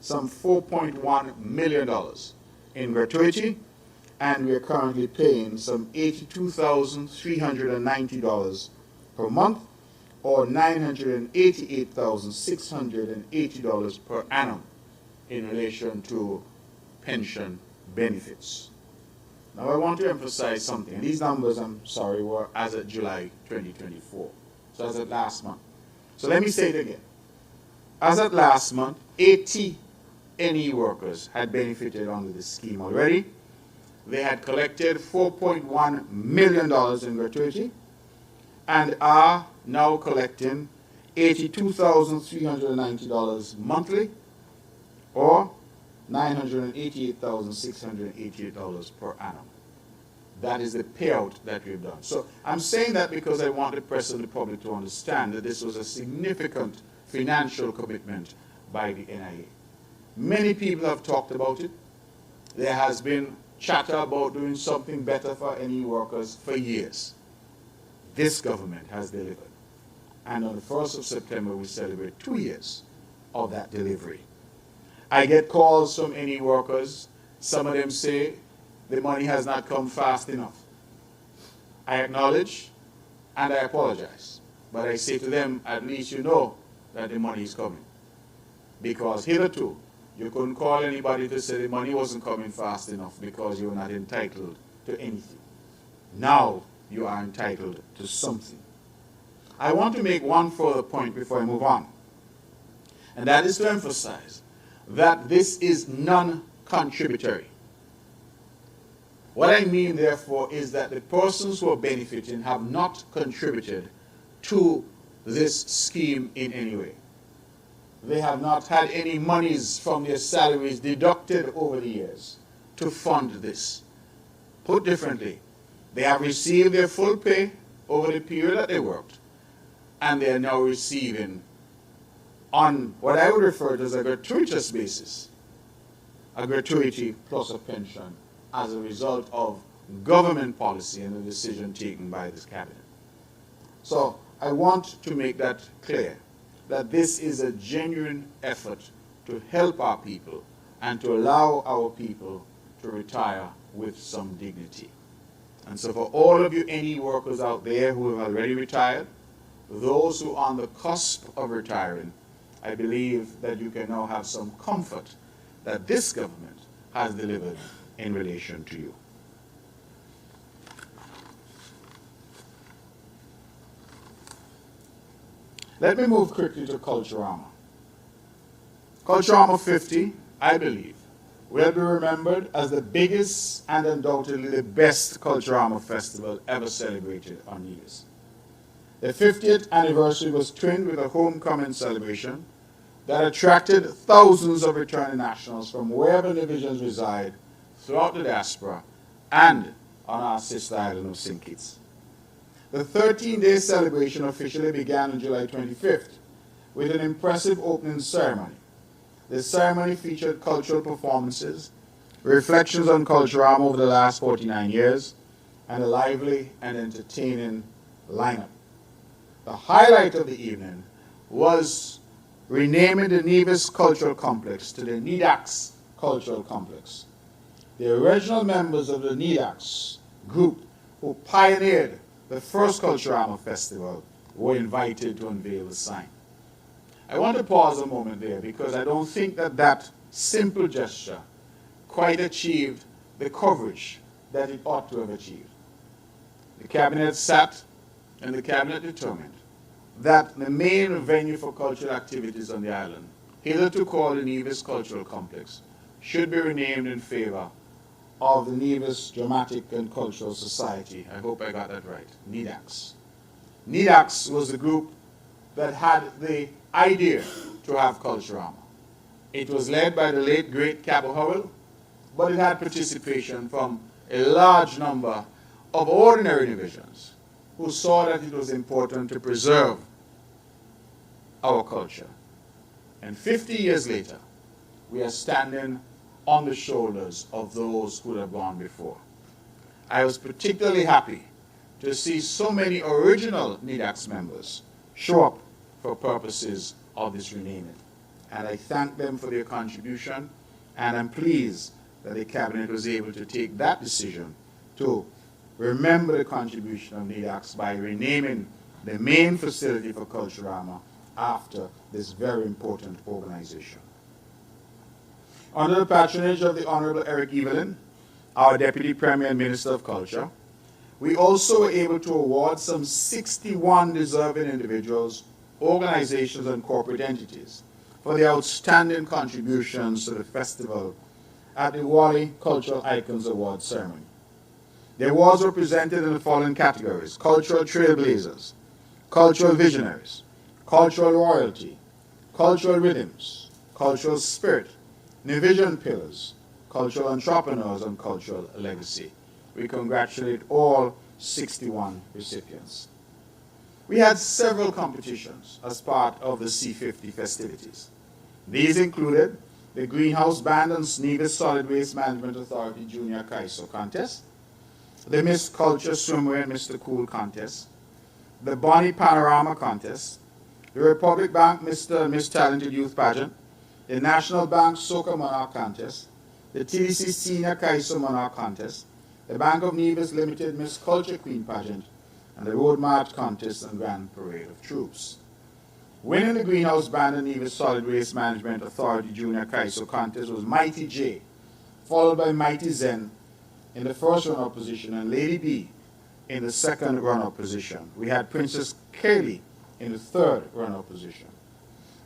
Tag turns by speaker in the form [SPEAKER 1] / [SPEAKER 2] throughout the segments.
[SPEAKER 1] some $4.1 million in gratuity, and we are currently paying some $82,390 per month, or $988,680 per annum in relation to pension benefits. Now I want to emphasize something, and these numbers, I'm sorry, were as of July 2024, so as of last month. So let me say it again. As of last month, 80 NE workers had benefited under this scheme already. They had collected $4.1 million in gratuity and are now collecting $82,390 monthly, or $988,688 per annum. That is the payout that we've done. So I'm saying that because I want the press and the public to understand that this was a significant financial commitment by the NIA. Many people have talked about it. There has been chatter about doing something better for NE workers for years. This government has delivered. And on the 1st of September, we celebrate 2 years of that delivery. I get calls from NE workers. Some of them say the money has not come fast enough. I acknowledge and I apologize. But I say to them, at least you know that the money is coming. Because hitherto, you couldn't call anybody to say the money wasn't coming fast enough because you were not entitled to anything. Now you are entitled to something. I want to make one further point before I move on. And that is to emphasize that this is non-contributory. What I mean, therefore, is that the persons who are benefiting have not contributed to this scheme in any way. They have not had any monies from their salaries deducted over the years to fund this. Put differently, they have received their full pay over the period that they worked, and they are now receiving, on what I would refer to as a gratuitous basis, a gratuity plus a pension as a result of government policy and a decision taken by this cabinet. So I want to make that clear, that this is a genuine effort to help our people and to allow our people to retire with some dignity. And so for all of you NE workers out there who have already retired, those who are on the cusp of retiring, I believe that you can now have some comfort that this government has delivered in relation to you. Let me move quickly to Culturama. Culturama 50, I believe, will be remembered as the biggest and undoubtedly the best Culturama festival ever celebrated on Nevis. The 50th anniversary was twinned with a homecoming celebration that attracted thousands of returning nationals from wherever divisions reside throughout the diaspora and on our sister island of St. Kitts. The 13-day celebration officially began on July 25th with an impressive opening ceremony. The ceremony featured cultural performances, reflections on Culturama over the last 49 years, and a lively and entertaining lineup. The highlight of the evening was renaming the Nevis Cultural Complex to the NEDAX Cultural Complex. The original members of the NEDAX group who pioneered the first Culturama Festival were invited to unveil the sign. I want to pause a moment there because I don't think that that simple gesture quite achieved the coverage that it ought to have achieved. The cabinet sat and the cabinet determined that the main venue for cultural activities on the island, hitherto called the Nevis Cultural Complex, should be renamed in favor of the Nevis Dramatic and Cultural Society. I hope I got that right, NEDAX. NEDAX was the group that had the idea to have Culturama. It was led by the late, great Cabo Howell, but it had participation from a large number of ordinary divisions who saw that it was important to preserve our culture. And 50 years later, we are standing on the shoulders of those who have gone before. I was particularly happy to see so many original NEDAX members show up for purposes of this renaming. and I thank them for their contribution, and I'm pleased that the Cabinet was able to take that decision to remember the contribution of NIDACs by renaming the main facility for Culturama after this very important organization. Under the patronage of the Honorable Eric Evelyn, our Deputy Premier and Minister of Culture, we also were able to award some 61 deserving individuals, organizations, and corporate entities for their outstanding contributions to the festival at the Wally Cultural Icons Awards ceremony. The awards were presented in the following categories: cultural trailblazers, cultural visionaries, cultural royalty, cultural rhythms, cultural spirit, new vision pillars, cultural entrepreneurs, and cultural legacy. We congratulate all 61 recipients. We had several competitions as part of the C50 festivities. These included the Greenhouse Band and Nevis Solid Waste Management Authority Junior Kaiso Contest, the Miss Culture Swimwear and Mr. Cool Contest, the Bonnie Panorama Contest, the Republic Bank Mr. and Miss Talented Youth Pageant, the National Bank Soca Monarch Contest, the TDC Senior Kaiso Monarch Contest, the Bank of Nevis Limited Miss Culture Queen Pageant, and the Road March Contest and Grand Parade of Troops. Winning the Greenhouse Band and Nevis Solid Waste Management Authority Junior Kaiso Contest was Mighty J, followed by Mighty Zen in the first run-up position and Lady B in the second run-up position. We had Princess Kaylee in the third run-up position.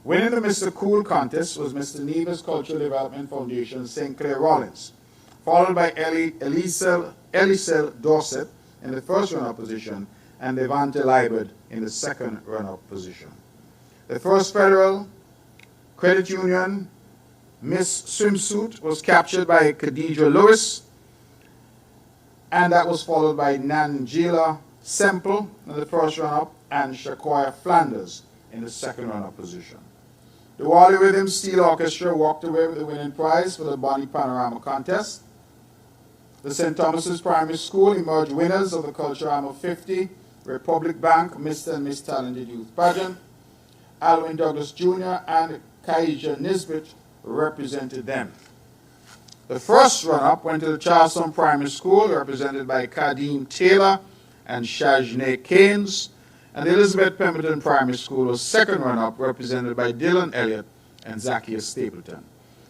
[SPEAKER 1] Winning the Mr. Cool contest was Mr. Nevis Cultural Development Foundation St. Clair Rollins, followed by Elisel Dorset in the first run-up position and Levante Liebert in the second run-up position. The First Federal Credit Union Miss Swimsuit was captured by Khadija Lewis, and that was followed by Nangela Semple in the first run-up and Shaquaya Flanders in the second run-up position. The Wally Rhythm Steel Orchestra walked away with the winning prize for the Bonnie Panorama Contest. The St. Thomas's Primary School emerged winners of the Culturama 50, Republic Bank Mr. and Miss Talented Youth Pageant. Alwyn Douglas Jr. and Kaija Nisbet represented them. The first run-up went to the Charleston Primary School, represented by Kadeem Taylor and Shajne Keynes, and the Elizabeth Pemberton Primary School was second run-up, represented by Dylan Elliott and Zacchaeus Stapleton.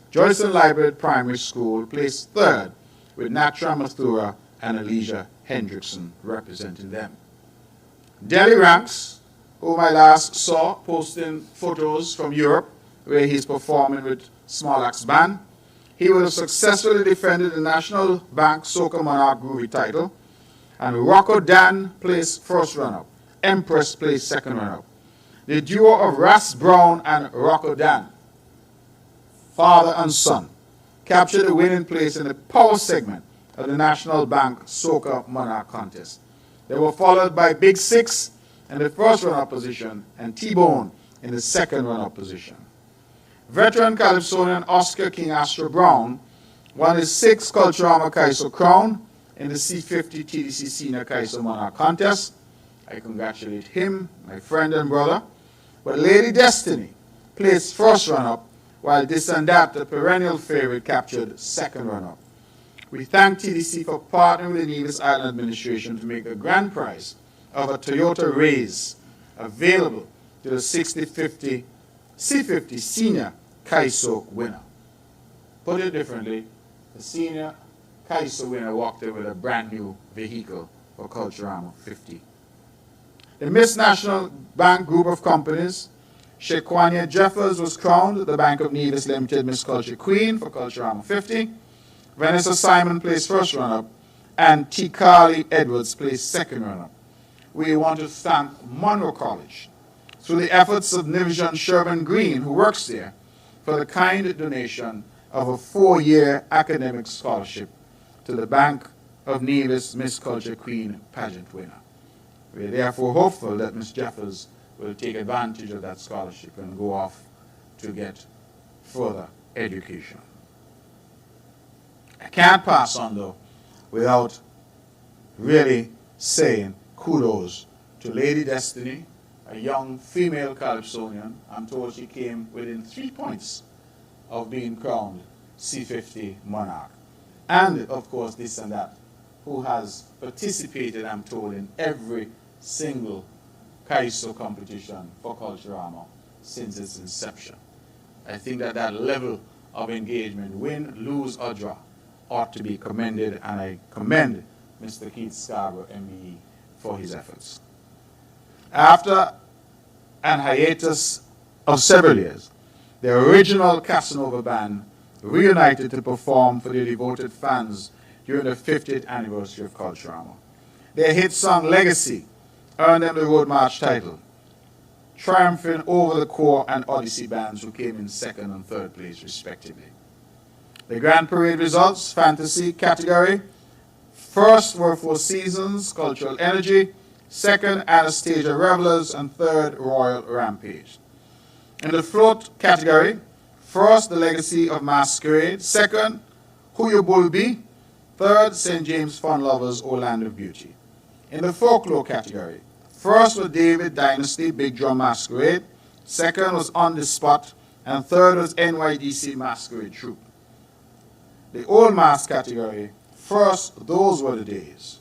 [SPEAKER 1] Joyce and Library Primary School placed third, with Natra Mathura and Elijah Hendrickson representing them. Delhi Ranks, whom I last saw posting photos from Europe, where he's performing with Small Axe Band, he would have successfully defended the National Bank Soca Monarch Groovy title, and Rocco Dan placed first runner-up. Empress placed second runner-up. The duo of Ras Brown and Rocco Dan, father and son, captured the winning place in the power segment of the National Bank Soca Monarch contest. They were followed by Big Six in the first runner-up position and T-Bone in the second runner-up position. Veteran Calypsonian Oscar King Astro Brown won his sixth Culturama Kaiso crown in the C50 TDC Senior Kaiso Monarch contest. I congratulate him, my friend and brother. But Lady Destiny placed first run-up, while This and That, the perennial favorite, captured second run-up. We thank TDC for partnering with the Nevis Island Administration to make the grand prize of a Toyota Raise available to the C50 Senior Kaiso winner. Put it differently, the Senior Kaiso winner walked in with a brand new vehicle for Culturama 50. The Miss National Bank Group of Companies, Shequania Jeffers was crowned the Bank of Nevis Limited Miss Culture Queen for Culturama 50. Vanessa Simon placed first runner-up, and T. Carly Edwards placed second runner-up. We want to thank Monroe College, through the efforts of Nivision Sherman Green, who works there, for the kind donation of a 4-year academic scholarship to the Bank of Nevis Miss Culture Queen pageant winner. We are therefore hopeful that Ms. Jeffers will take advantage of that scholarship and go off to get further education. I can't pass on, though, without really saying kudos to Lady Destiny a young female Calypsonian. I'm told she came within 3 points of being crowned C50 monarch. And, of course, this and that, who has participated, I'm told, in every single Kaiso competition for Culturama since its inception. I think that that level of engagement, win, lose, or draw, ought to be commended, and I commend Mr. Keith Scarborough, MBE, for his efforts. After an hiatus of several years, the original Casanova Band reunited to perform for their devoted fans during the 50th anniversary of Culturama. Their hit song Legacy earned them the Road March title, triumphing over the Core and Odyssey bands who came in second and third place respectively. The Grand Parade results, fantasy category: first were Four Seasons, Cultural Energy; second, Anastasia Revelers; and third, Royal Rampage. In the float category, first, The Legacy of Masquerade; second, Who You Bull Be; third, St. James Fun Lovers, Orlando Beauty. In the folklore category, first was David Dynasty, Big Drum Masquerade; second was On the Spot; and third was NYDC Masquerade Troupe. The Old Mass category, first, Those Were the Days.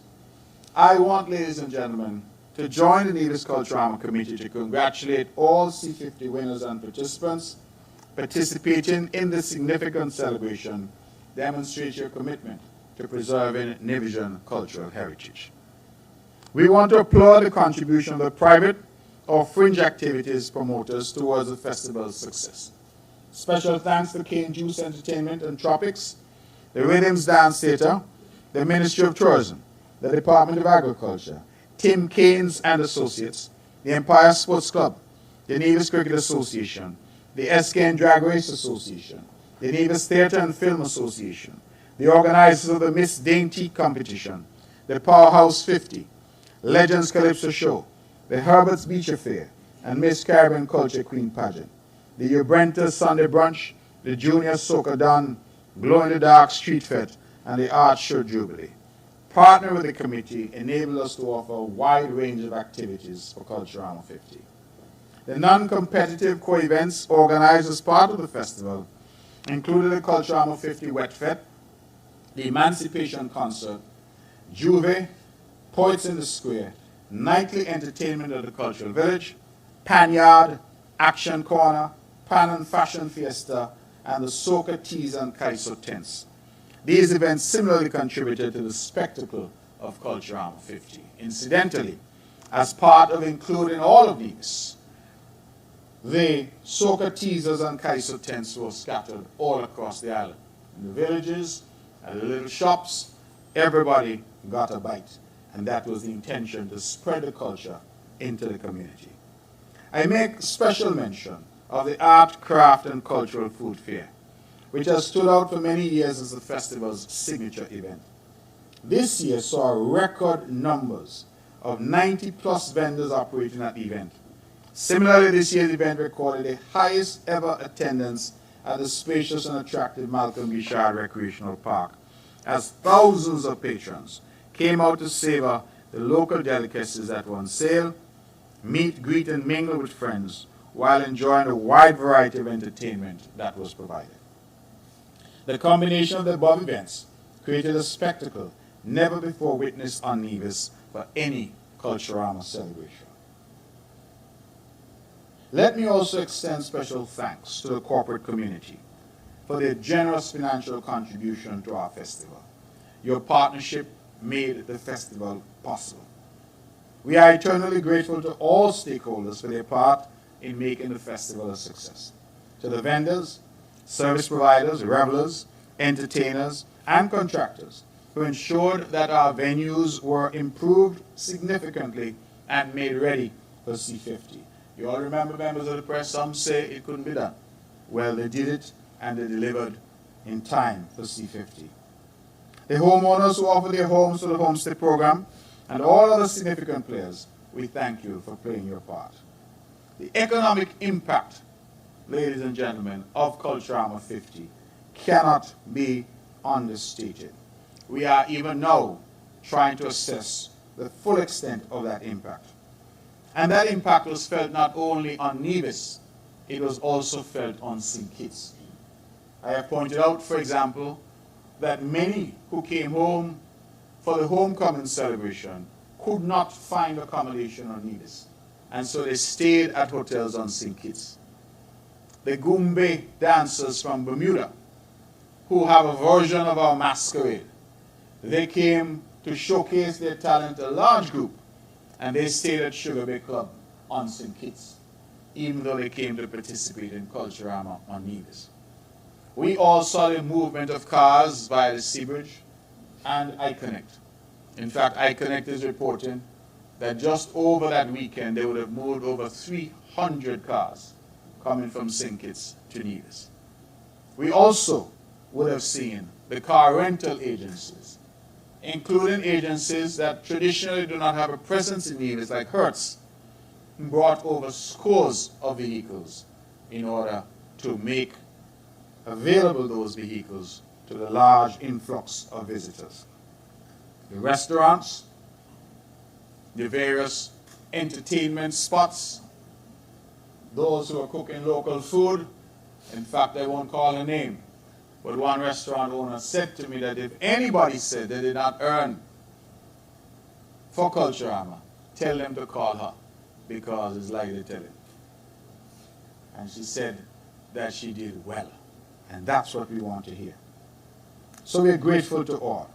[SPEAKER 1] I want, ladies and gentlemen, to join the Nevis Culturama Committee to congratulate all C50 winners and participants participating in this significant celebration. Demonstrate your commitment to preserving Nevisian cultural heritage. We want to applaud the contribution of the private or fringe activities promoters towards the festival's success. Special thanks to Cane Juice Entertainment and Tropics, the Rhythms Dance Theatre, the Ministry of Tourism, the Department of Agriculture, Tim Keynes and Associates, the Empire Sports Club, the Nevis Cricket Association, the SKN Drag Race Association, the Nevis Theatre and Film Association, the organizers of the Miss Dainty competition, the Powerhouse 50, Legends Calypso Show, the Herbert's Beach Affair, and Miss Caribbean Culture Queen Pageant, the Ubrenta Sunday Brunch, the Junior Soca Dawn, Glow in the Dark Street Fete, and the Art Show Jubilee. Partner with the committee enabled us to offer a wide range of activities for Culturama 50. The non-competitive co-events organized as part of the festival included the Culturama 50 Wet Fete, the Emancipation Concert, Juve, Poets in the Square, nightly entertainment at the Cultural Village, Panyard, Action Corner, Pan and Fashion Fiesta, and the Soca Teas and Kaiso Tents. These events similarly contributed to the spectacle of Culturama 50. Incidentally, as part of including all of these, the Soca Teasers and Kaiso Tents were scattered all across the island. In the villages, at the little shops, everybody got a bite. And that was the intention, to spread the culture into the community. I make special mention of the Art, Craft, and Cultural Food Fair, which has stood out for many years as the festival's signature event. This year saw record numbers of 90+ vendors operating at the event. Similarly, this year's event recorded the highest ever attendance at the spacious and attractive Malcolm Guichard Recreational Park, as thousands of patrons came out to savor the local delicacies that were on sale, meet, greet, and mingle with friends, while enjoying a wide variety of entertainment that was provided. The combination of the above events created a spectacle never before witnessed on Nevis for any Culturama celebration. Let me also extend special thanks to the corporate community for their generous financial contribution to our festival. Your partnership made the festival possible. We are eternally grateful to all stakeholders for their part in making the festival a success. To the vendors, service providers, revelers, entertainers, and contractors who ensured that our venues were improved significantly and made ready for C50. You all remember, members of the press, some say it couldn't be done. Well, they did it, and they delivered in time for C50. The homeowners who offer their homes to the homestay program, and all other significant players, we thank you for playing your part. The economic impact, ladies and gentlemen, of Culturama 50 cannot be understated. We are even now trying to assess the full extent of that impact. And that impact was felt not only on Nevis, it was also felt on St. Kitts. I have pointed out, for example, that many who came home for the homecoming celebration could not find accommodation on Nevis. And so they stayed at hotels on St. Kitts. The Goombay dancers from Bermuda, who have a version of our masquerade, they came to showcase their talent, a large group, and they stayed at Sugar Bay Club on St. Kitts, even though they came to participate in Culturama on Nevis. We all saw the movement of cars via the Sea Bridge and iConnect. In fact, iConnect is reporting that just over that weekend, they would have moved over 300 cars coming from St. Kitts to Nevis. We also would have seen the car rental agencies, including agencies that traditionally do not have a presence in Nevis, like Hertz, brought over scores of vehicles in order to make available those vehicles to the large influx of visitors. The restaurants, the various entertainment spots, those who are cooking local food. In fact, I won't call a name, but one restaurant owner said to me that if anybody said they did not earn for Culturama, tell them to call her, because it's likely to tell it. And she said that she did well. And that's what we want to hear. So we're grateful to all.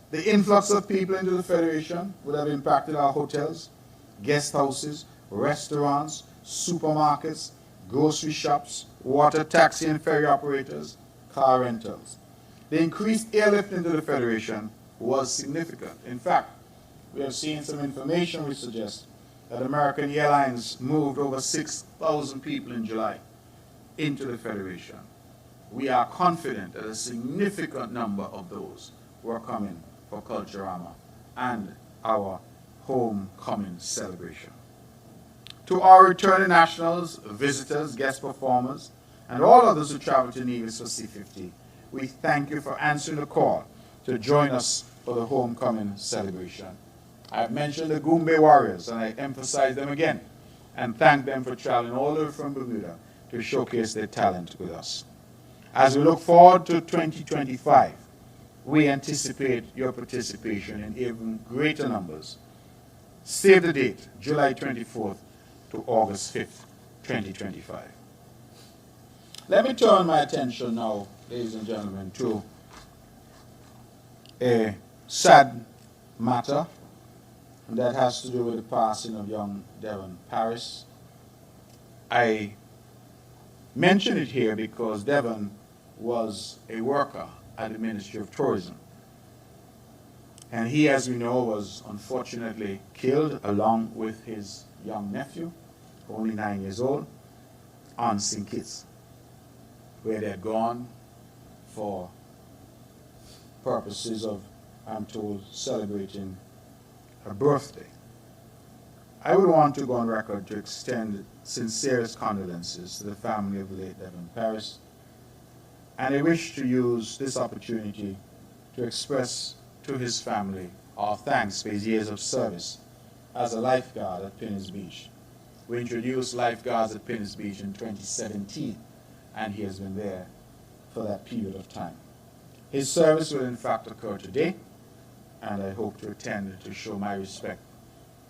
[SPEAKER 1] The influx of people into the Federation would have impacted our hotels, guest houses, restaurants, supermarkets, grocery shops, water, taxi and ferry operators, car rentals. The increased airlift into the Federation was significant. In fact, we have seen some information which suggests that American Airlines moved over 6,000 people in July into the Federation. We are confident that a significant number of those were coming for Culturama and our homecoming celebration. To our returning nationals, visitors, guest performers, and all others who travel to Nevis for C50, we thank you for answering the call to join us for the homecoming celebration. I have mentioned the Goombay Warriors, and I emphasize them again, and thank them for traveling all the way from Bermuda to showcase their talent with us. As we look forward to 2025, we anticipate your participation in even greater numbers. Save the date, July 24th to August 5th, 2025. Let me turn my attention now, ladies and gentlemen, to a sad matter that has to do with the passing of young Devon Paris. I mention it here because Devon was a worker at the Ministry of Tourism. And he, as we know, was unfortunately killed along with his young nephew, only 9 years old, on St. Kitts, where they had gone for purposes of, I'm told, celebrating her birthday. I would want to go on record to extend sincerest condolences to the family of the late Devon Paris, and I wish to use this opportunity to express to his family our thanks for his years of service as a lifeguard at Pinnis Beach. We introduced lifeguards at Pinnis Beach in 2017, and he has been there for that period of time. His service will in fact occur today, and I hope to attend to show my respect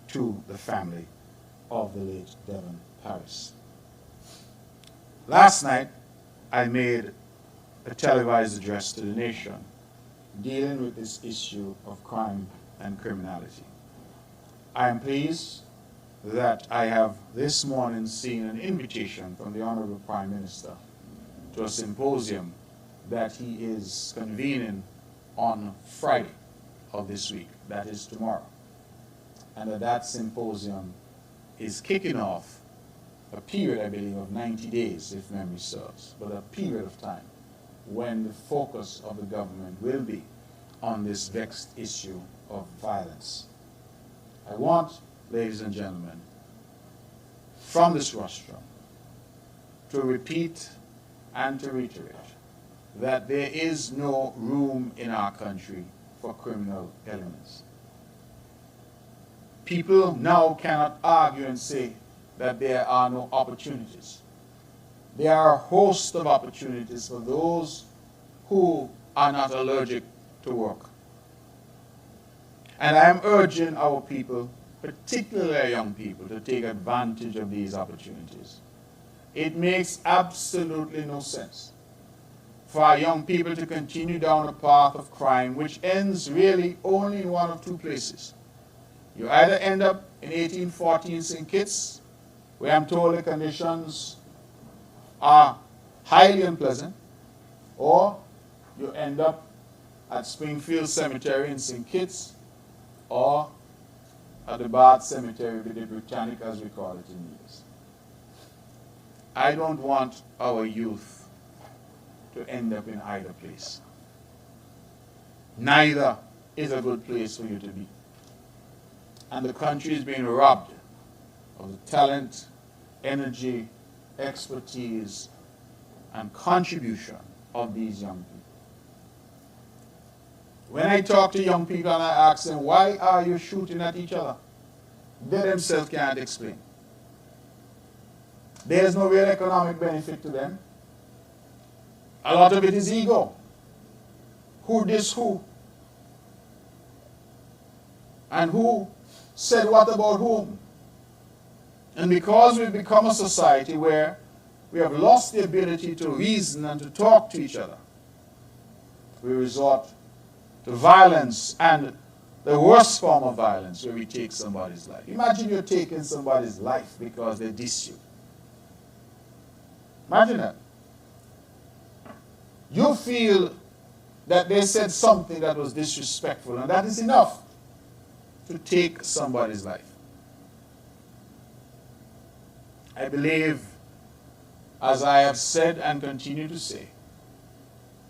[SPEAKER 1] to the family of the late Devon Paris. Last night, I made a televised address to the nation dealing with this issue of crime and criminality. I am pleased that I have this morning seen an invitation from the Honorable Prime Minister to a symposium that he is convening on Friday of this week, that is tomorrow. And that symposium is kicking off a period, I believe, of 90 days, if memory serves, but a period of time when the focus of the government will be on this vexed issue of violence. I want, ladies and gentlemen, from this rostrum to repeat and to reiterate that there is no room in our country for criminal elements. people now cannot argue and say that there are no opportunities. There are a host of opportunities for those who are not allergic to work. And I am urging our people, particularly our young people, to take advantage of these opportunities. It makes absolutely no sense for our young people to continue down a path of crime which ends really only in one of two places. You either end up in 1814 St. Kitts, where I'm told the conditions are highly unpleasant, or you end up at Springfield Cemetery in St. Kitts, or at the Bath Cemetery with the Britannic, as we call it in News. I don't want our youth to end up in either place. Neither is a good place for you to be. And the country is being robbed of the talent, energy, expertise, and contribution of these young people. When I talk to young people and I ask them, why are you shooting at each other? They themselves can't explain. There is no real economic benefit to them. A lot of it is ego. Who dissed who? And who said what about whom? And because we've become a society where we have lost the ability to reason and to talk to each other, we resort to violence, and the worst form of violence, where we take somebody's life. Imagine you're taking somebody's life because they diss you. Imagine that. You feel that they said something that was disrespectful, and that is enough to take somebody's life. I believe, as I have said and continue to say,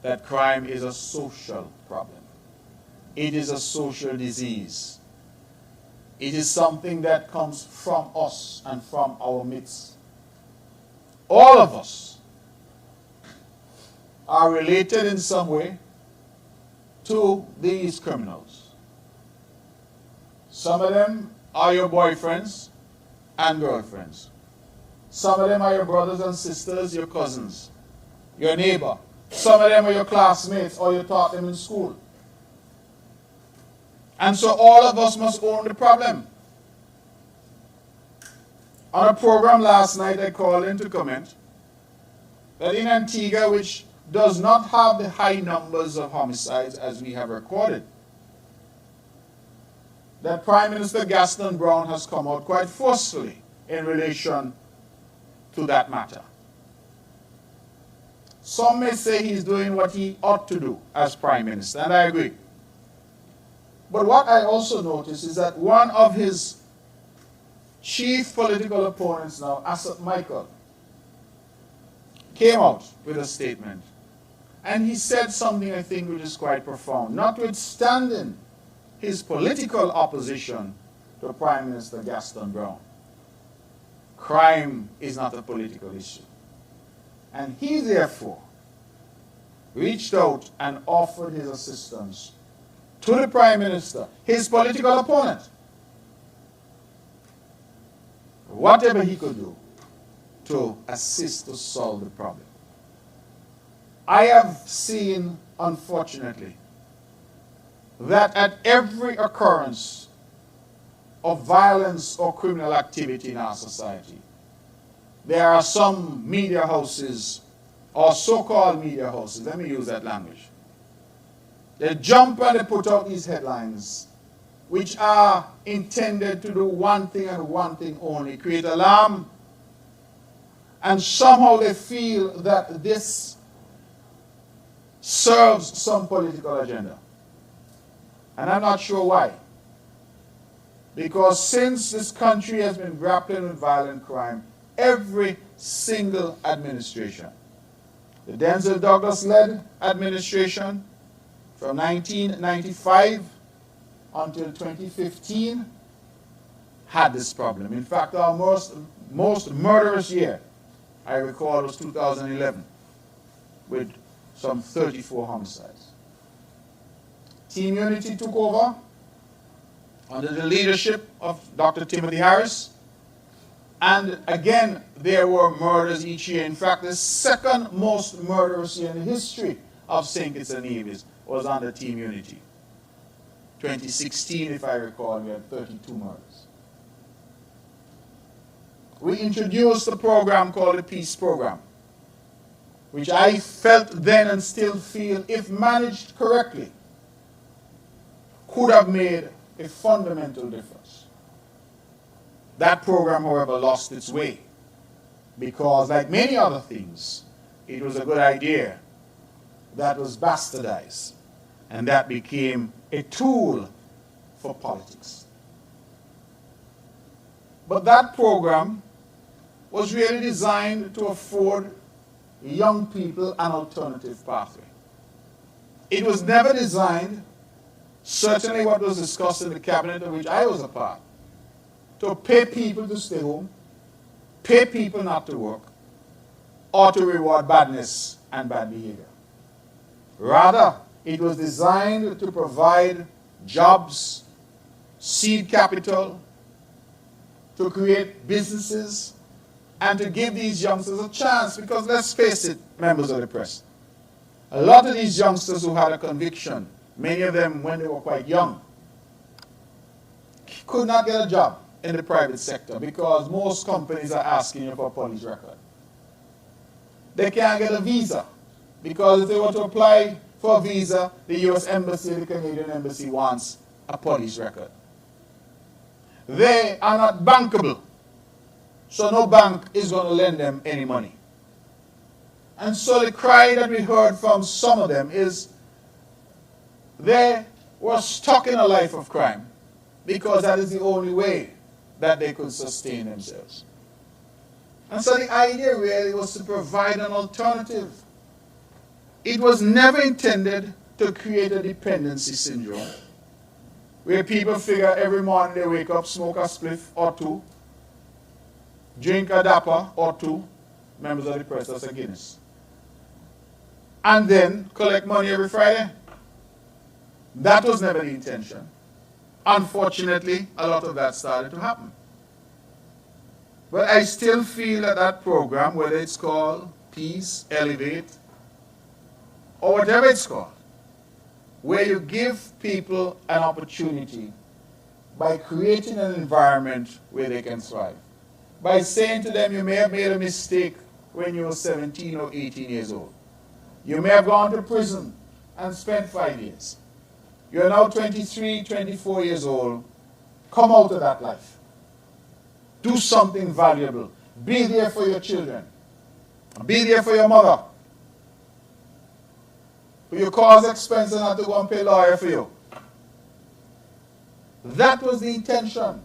[SPEAKER 1] that crime is a social problem. It is a social disease. It is something that comes from us and from our midst. All of us are related in some way to these criminals. Some of them are your boyfriends and girlfriends. Some of them are your brothers and sisters, your cousins, your neighbor. Some of them are your classmates, or you taught them in school. And so all of us must own the problem. On a program last night, I called in to comment that in Antigua, which does not have the high numbers of homicides as we have recorded, that Prime Minister Gaston Brown has come out quite forcefully in relation to that matter. Some may say he's doing what he ought to do as Prime Minister, and I agree. But what I also notice is that one of his chief political opponents now, Asap Michael, came out with a statement. And he said something I think which is quite profound. Notwithstanding his political opposition to Prime Minister Gaston Brown, crime is not a political issue. And he therefore reached out and offered his assistance to the Prime Minister, his political opponent, whatever he could do to assist to solve the problem. I have seen, unfortunately, that at every occurrence of violence or criminal activity in our society, there are some media houses, or so-called media houses, let me use that language. They jump and they put out these headlines, which are intended to do one thing and one thing only, create alarm. And somehow they feel that this serves some political agenda. And I'm not sure why. Because since this country has been grappling with violent crime, every single administration, the Denzel Douglas-led administration, from 1995 until 2015, had this problem. In fact, our most murderous year, I recall, was 2011, with some 34 homicides. Team Unity took over, under the leadership of Dr. Timothy Harris. And again, there were murders each year. In fact, the second most murderous year in the history of St. Kitts and Nevis was under Team Unity. 2016, if I recall, we had 32 murders. We introduced a program called the Peace Program, which I felt then and still feel, if managed correctly, could have made a fundamental difference. That program, however, lost its way because, like many other things, it was a good idea that was bastardized, and that became a tool for politics. But that program was really designed to afford young people an alternative pathway. It was never designed, certainly what was discussed in the cabinet of which I was a part, to pay people to stay home, pay people not to work, or to reward badness and bad behavior. Rather, it was designed to provide jobs, seed capital, to create businesses, and to give these youngsters a chance, because let's face it, members of the press, a lot of these youngsters who had a conviction, many of them when they were quite young, could not get a job in the private sector because most companies are asking you for a police record. They can't get a visa because if they were to apply for a visa, the US Embassy, the Canadian Embassy wants a police record. They are not bankable, so no bank is going to lend them any money. And so the cry that we heard from some of them is they were stuck in a life of crime because that is the only way that they could sustain themselves. And so the idea really was to provide an alternative. It was never intended to create a dependency syndrome where people figure every morning they wake up, smoke a spliff or two, drink a dapper or two, members of the press, that's a Guinness, and then collect money every Friday. That was never the intention. Unfortunately, a lot of that started to happen. But I still feel that that program, whether it's called Peace, Elevate, or whatever it's called, where you give people an opportunity by creating an environment where they can thrive, by saying to them, you may have made a mistake when you were 17 or 18 years old. You may have gone to prison and spent 5 years. You're now 23, 24 years old. Come out of that life. Do something valuable. Be there for your children. Be there for your mother. For your cause expense and not to go and pay a lawyer for you. That was the intention.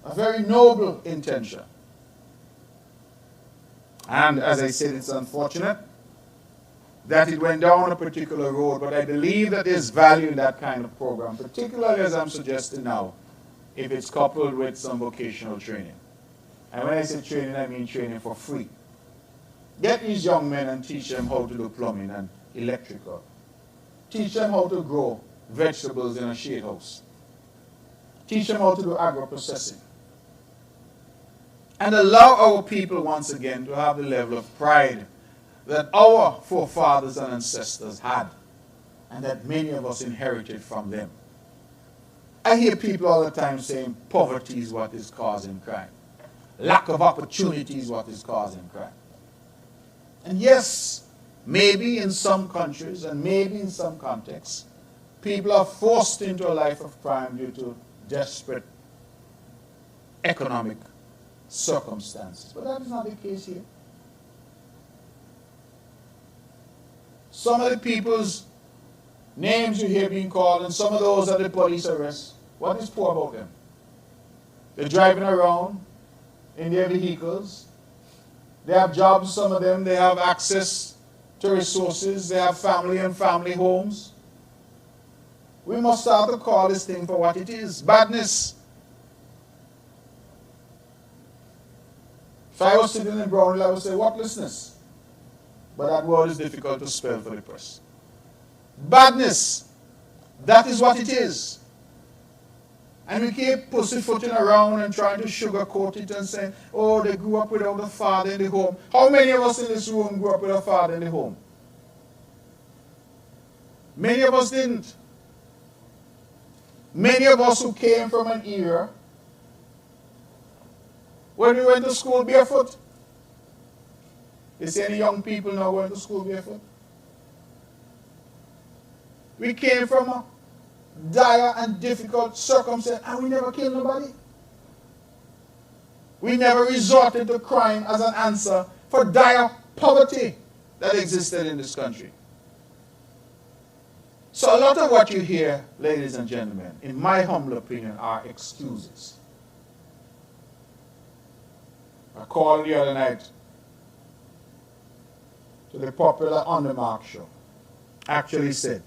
[SPEAKER 1] A very noble intention. And as I said, it's unfortunate that it went down a particular road, but I believe that there's value in that kind of program, particularly as I'm suggesting now, if it's coupled with some vocational training. And when I say training, I mean training for free. Get these young men and teach them how to do plumbing and electrical. Teach them how to grow vegetables in a shade house. Teach them how to do agro-processing. And allow our people once again to have the level of pride that our forefathers and ancestors had, and that many of us inherited from them. I hear people all the time saying poverty is what is causing crime. Lack of opportunity is what is causing crime. And yes, maybe in some countries and maybe in some contexts, people are forced into a life of crime due to desperate economic circumstances. But that is not the case here. Some of the people's names you hear being called, and some of those that the police arrest, what is poor about them? They're driving around in their vehicles. They have jobs, some of them. They have access to resources. They have family and family homes. We must start to call this thing for what it is, badness. If I was sitting in Brownhill, I would say worthlessness. But that word is difficult to spell for the press. Badness. That is what it is. And we keep pussyfooting around and trying to sugarcoat it and saying, oh, they grew up without a father in the home. How many of us in this room grew up with a father in the home? Many of us didn't. Many of us who came from an era when we went to school barefoot. You see any young people now going to school barefoot? We came from a dire and difficult circumstance and we never killed nobody. We never resorted to crime as an answer for dire poverty that existed in this country. So a lot of what you hear, ladies and gentlemen, in my humble opinion, are excuses. I called the other night to the popular On The Mark show. Actually said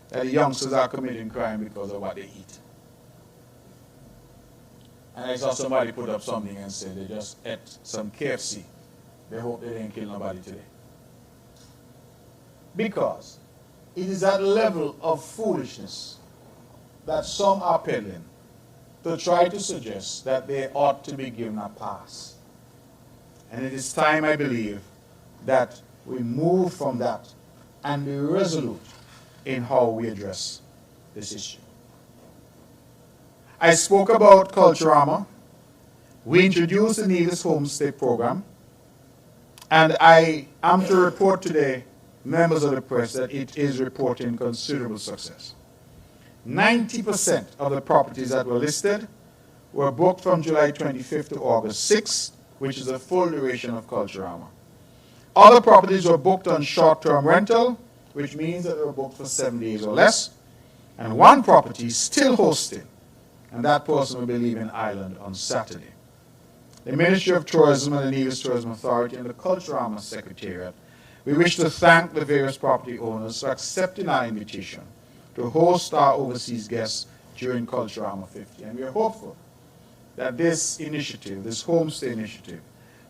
[SPEAKER 1] that the youngsters are committing crime because of what they eat. And I saw somebody put up something and said they just ate some KFC. They hope they didn't kill nobody today. Because it is that level of foolishness that some are peddling to try to suggest that they ought to be given a pass. And it is time, I believe, that we move from that and be resolute in how we address this issue. I spoke about Culturama. We introduced the Nevis Homestay program, and I am to report today, members of the press, that it is reporting considerable success. 90% of the properties that were listed were booked from July 25th to August 6th, which is a full duration of Culturama. Other properties were booked on short-term rental, which means that they were booked for 7 days or less, and one property is still hosting, and that person will be leaving Ireland on Saturday. The Ministry of Tourism and the Nevis Tourism Authority and the Culturama Secretariat, we wish to thank the various property owners for accepting our invitation to host our overseas guests during Culturama 50. And we are hopeful that this initiative, this homestay initiative,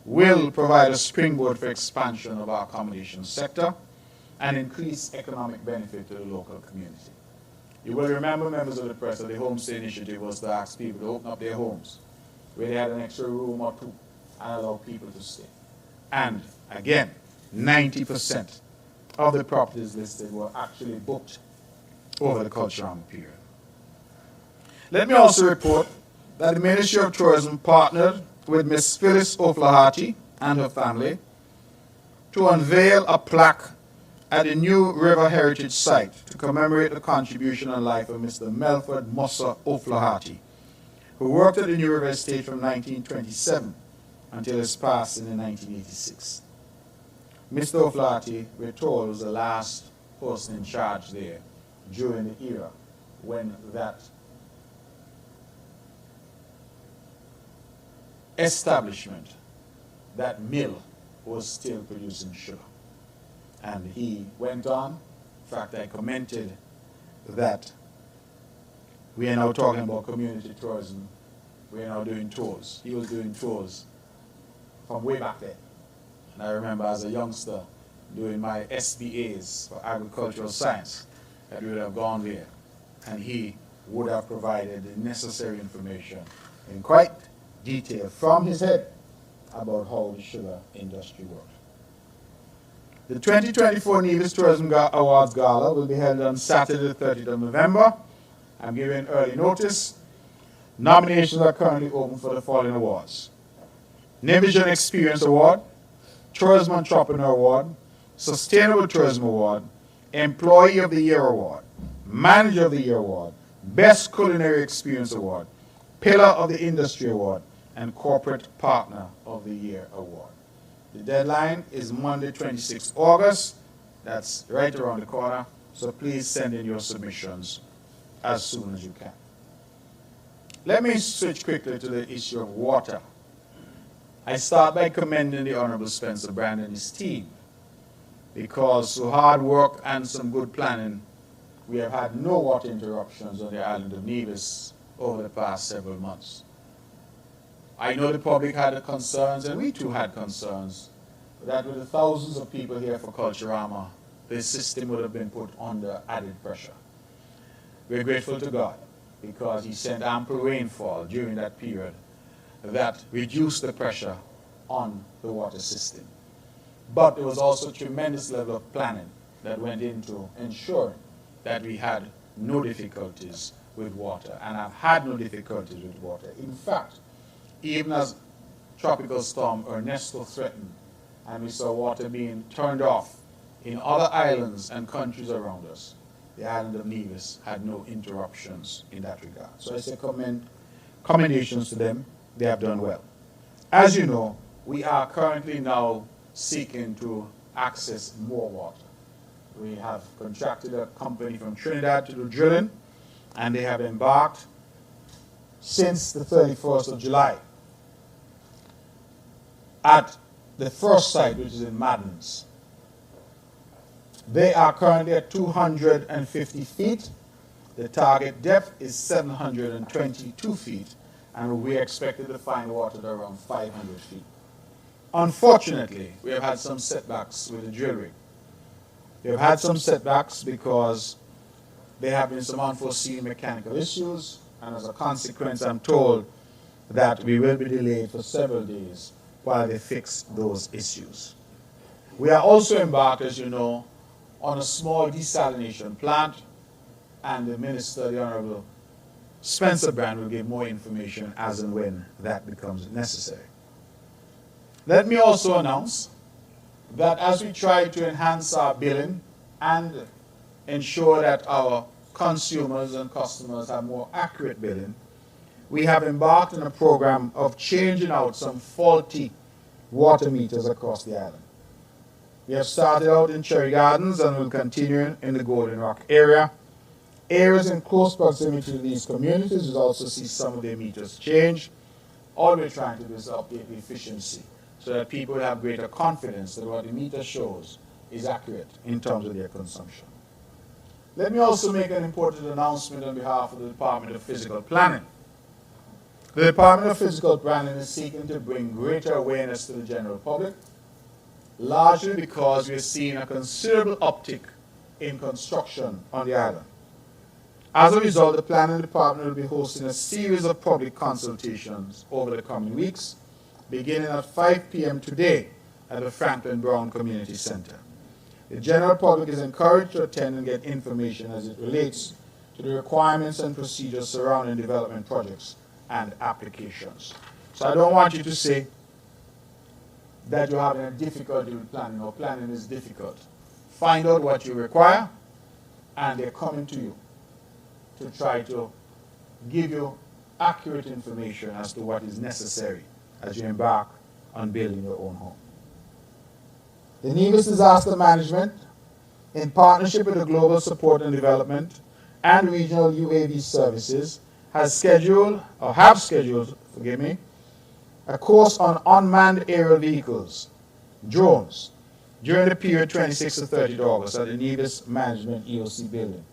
[SPEAKER 1] will provide a springboard for expansion of our accommodation sector and increase economic benefit to the local community. You will remember, members of the press, that the homestay initiative was to ask people to open up their homes where they had an extra room or two and allow people to stay. And again, 90% of the properties listed were actually booked over the Culturama period. Let me also report that the Ministry of Tourism partnered with Ms. Phyllis O'Flaherty and her family to unveil a plaque at the New River Heritage Site to commemorate the contribution and life of Mr. Melford Mussa O'Flaherty, who worked at the New River Estate from 1927 until his passing in 1986. Mr. O'Flaherty, we're told, was the last person in charge there during the era when that establishment, that mill, was still producing sugar. And he went on. In fact, I commented that we are now talking about community tourism. We are now doing tours. He was doing tours from way back then. And I remember as a youngster doing my SBAs for agricultural science that we would have gone there. And he would have provided the necessary information in quite detail from his head about how the sugar industry works. The 2024 Nevis Tourism Awards Gala will be held on Saturday, the 30th of November. I'm giving early notice. Nominations are currently open for the following awards: Nevision Experience Award, Tourism Entrepreneur Award, Sustainable Tourism Award, Employee of the Year Award, Manager of the Year Award, Best Culinary Experience Award, Pillar of the Industry Award, and Corporate Partner of the Year Award. The deadline is Monday, 26 August. That's right around the corner. So please send in your submissions as soon as you can. Let me switch quickly to the issue of water. I start by commending the Honorable Spencer Brand and his team, because through hard work and some good planning, we have had no water interruptions on the island of Nevis over the past several months. I know the public had concerns, and we too had concerns, that with the thousands of people here for Culturama, the system would have been put under added pressure. We're grateful to God, because he sent ample rainfall during that period that reduced the pressure on the water system. But there was also a tremendous level of planning that went into ensuring that we had no difficulties with water, and I've had no difficulties with water. In fact, even as Tropical Storm Ernesto threatened, and we saw water being turned off in other islands and countries around us, the island of Nevis had no interruptions in that regard. So I say commendations to them. They have done well. As you know, we are currently now seeking to access more water. We have contracted a company from Trinidad to do drilling, and they have embarked since the 31st of July at the first site, which is in Maddens. They are currently at 250 feet. The target depth is 722 feet, and we expected to find water at around 500 feet. Unfortunately, we have had some setbacks with the drill rig. We have had some setbacks because there have been some unforeseen mechanical issues, and as a consequence, I'm told that we will be delayed for several days while they fix those issues. We are also embarked, as you know, on a small desalination plant, and the Minister, the Honorable Spencer Brand, will give more information as and when that becomes necessary. Let me also announce that as we try to enhance our billing and ensure that our consumers and customers have more accurate billing, we have embarked on a program of changing out some faulty water meters across the island. We have started out in Cherry Gardens and will continue in the Golden Rock area. Areas in close proximity to these communities will also see some of their meters change. All we're trying to do is update the efficiency so that people have greater confidence that what the meter shows is accurate in terms of their consumption. Let me also make an important announcement on behalf of the Department of Physical Planning. The Department of Physical Planning is seeking to bring greater awareness to the general public, largely because we're seeing a considerable uptick in construction on the island. As a result, the Planning Department will be hosting a series of public consultations over the coming weeks, beginning at 5 p.m. today at the Franklin Brown Community Center. The general public is encouraged to attend and get information as it relates to the requirements and procedures surrounding development projects and applications. So I don't want you to say that you're having a difficulty with planning or planning is difficult. Find out what you require, and they're coming to you to try to give you accurate information as to what is necessary as you embark on building your own home. The Nevis Disaster Management, in partnership with the Global Support and Development and Regional UAV Services, have scheduled, a course on unmanned aerial vehicles, drones, during the period 26th to 30th August at the Nevis Management EOC building.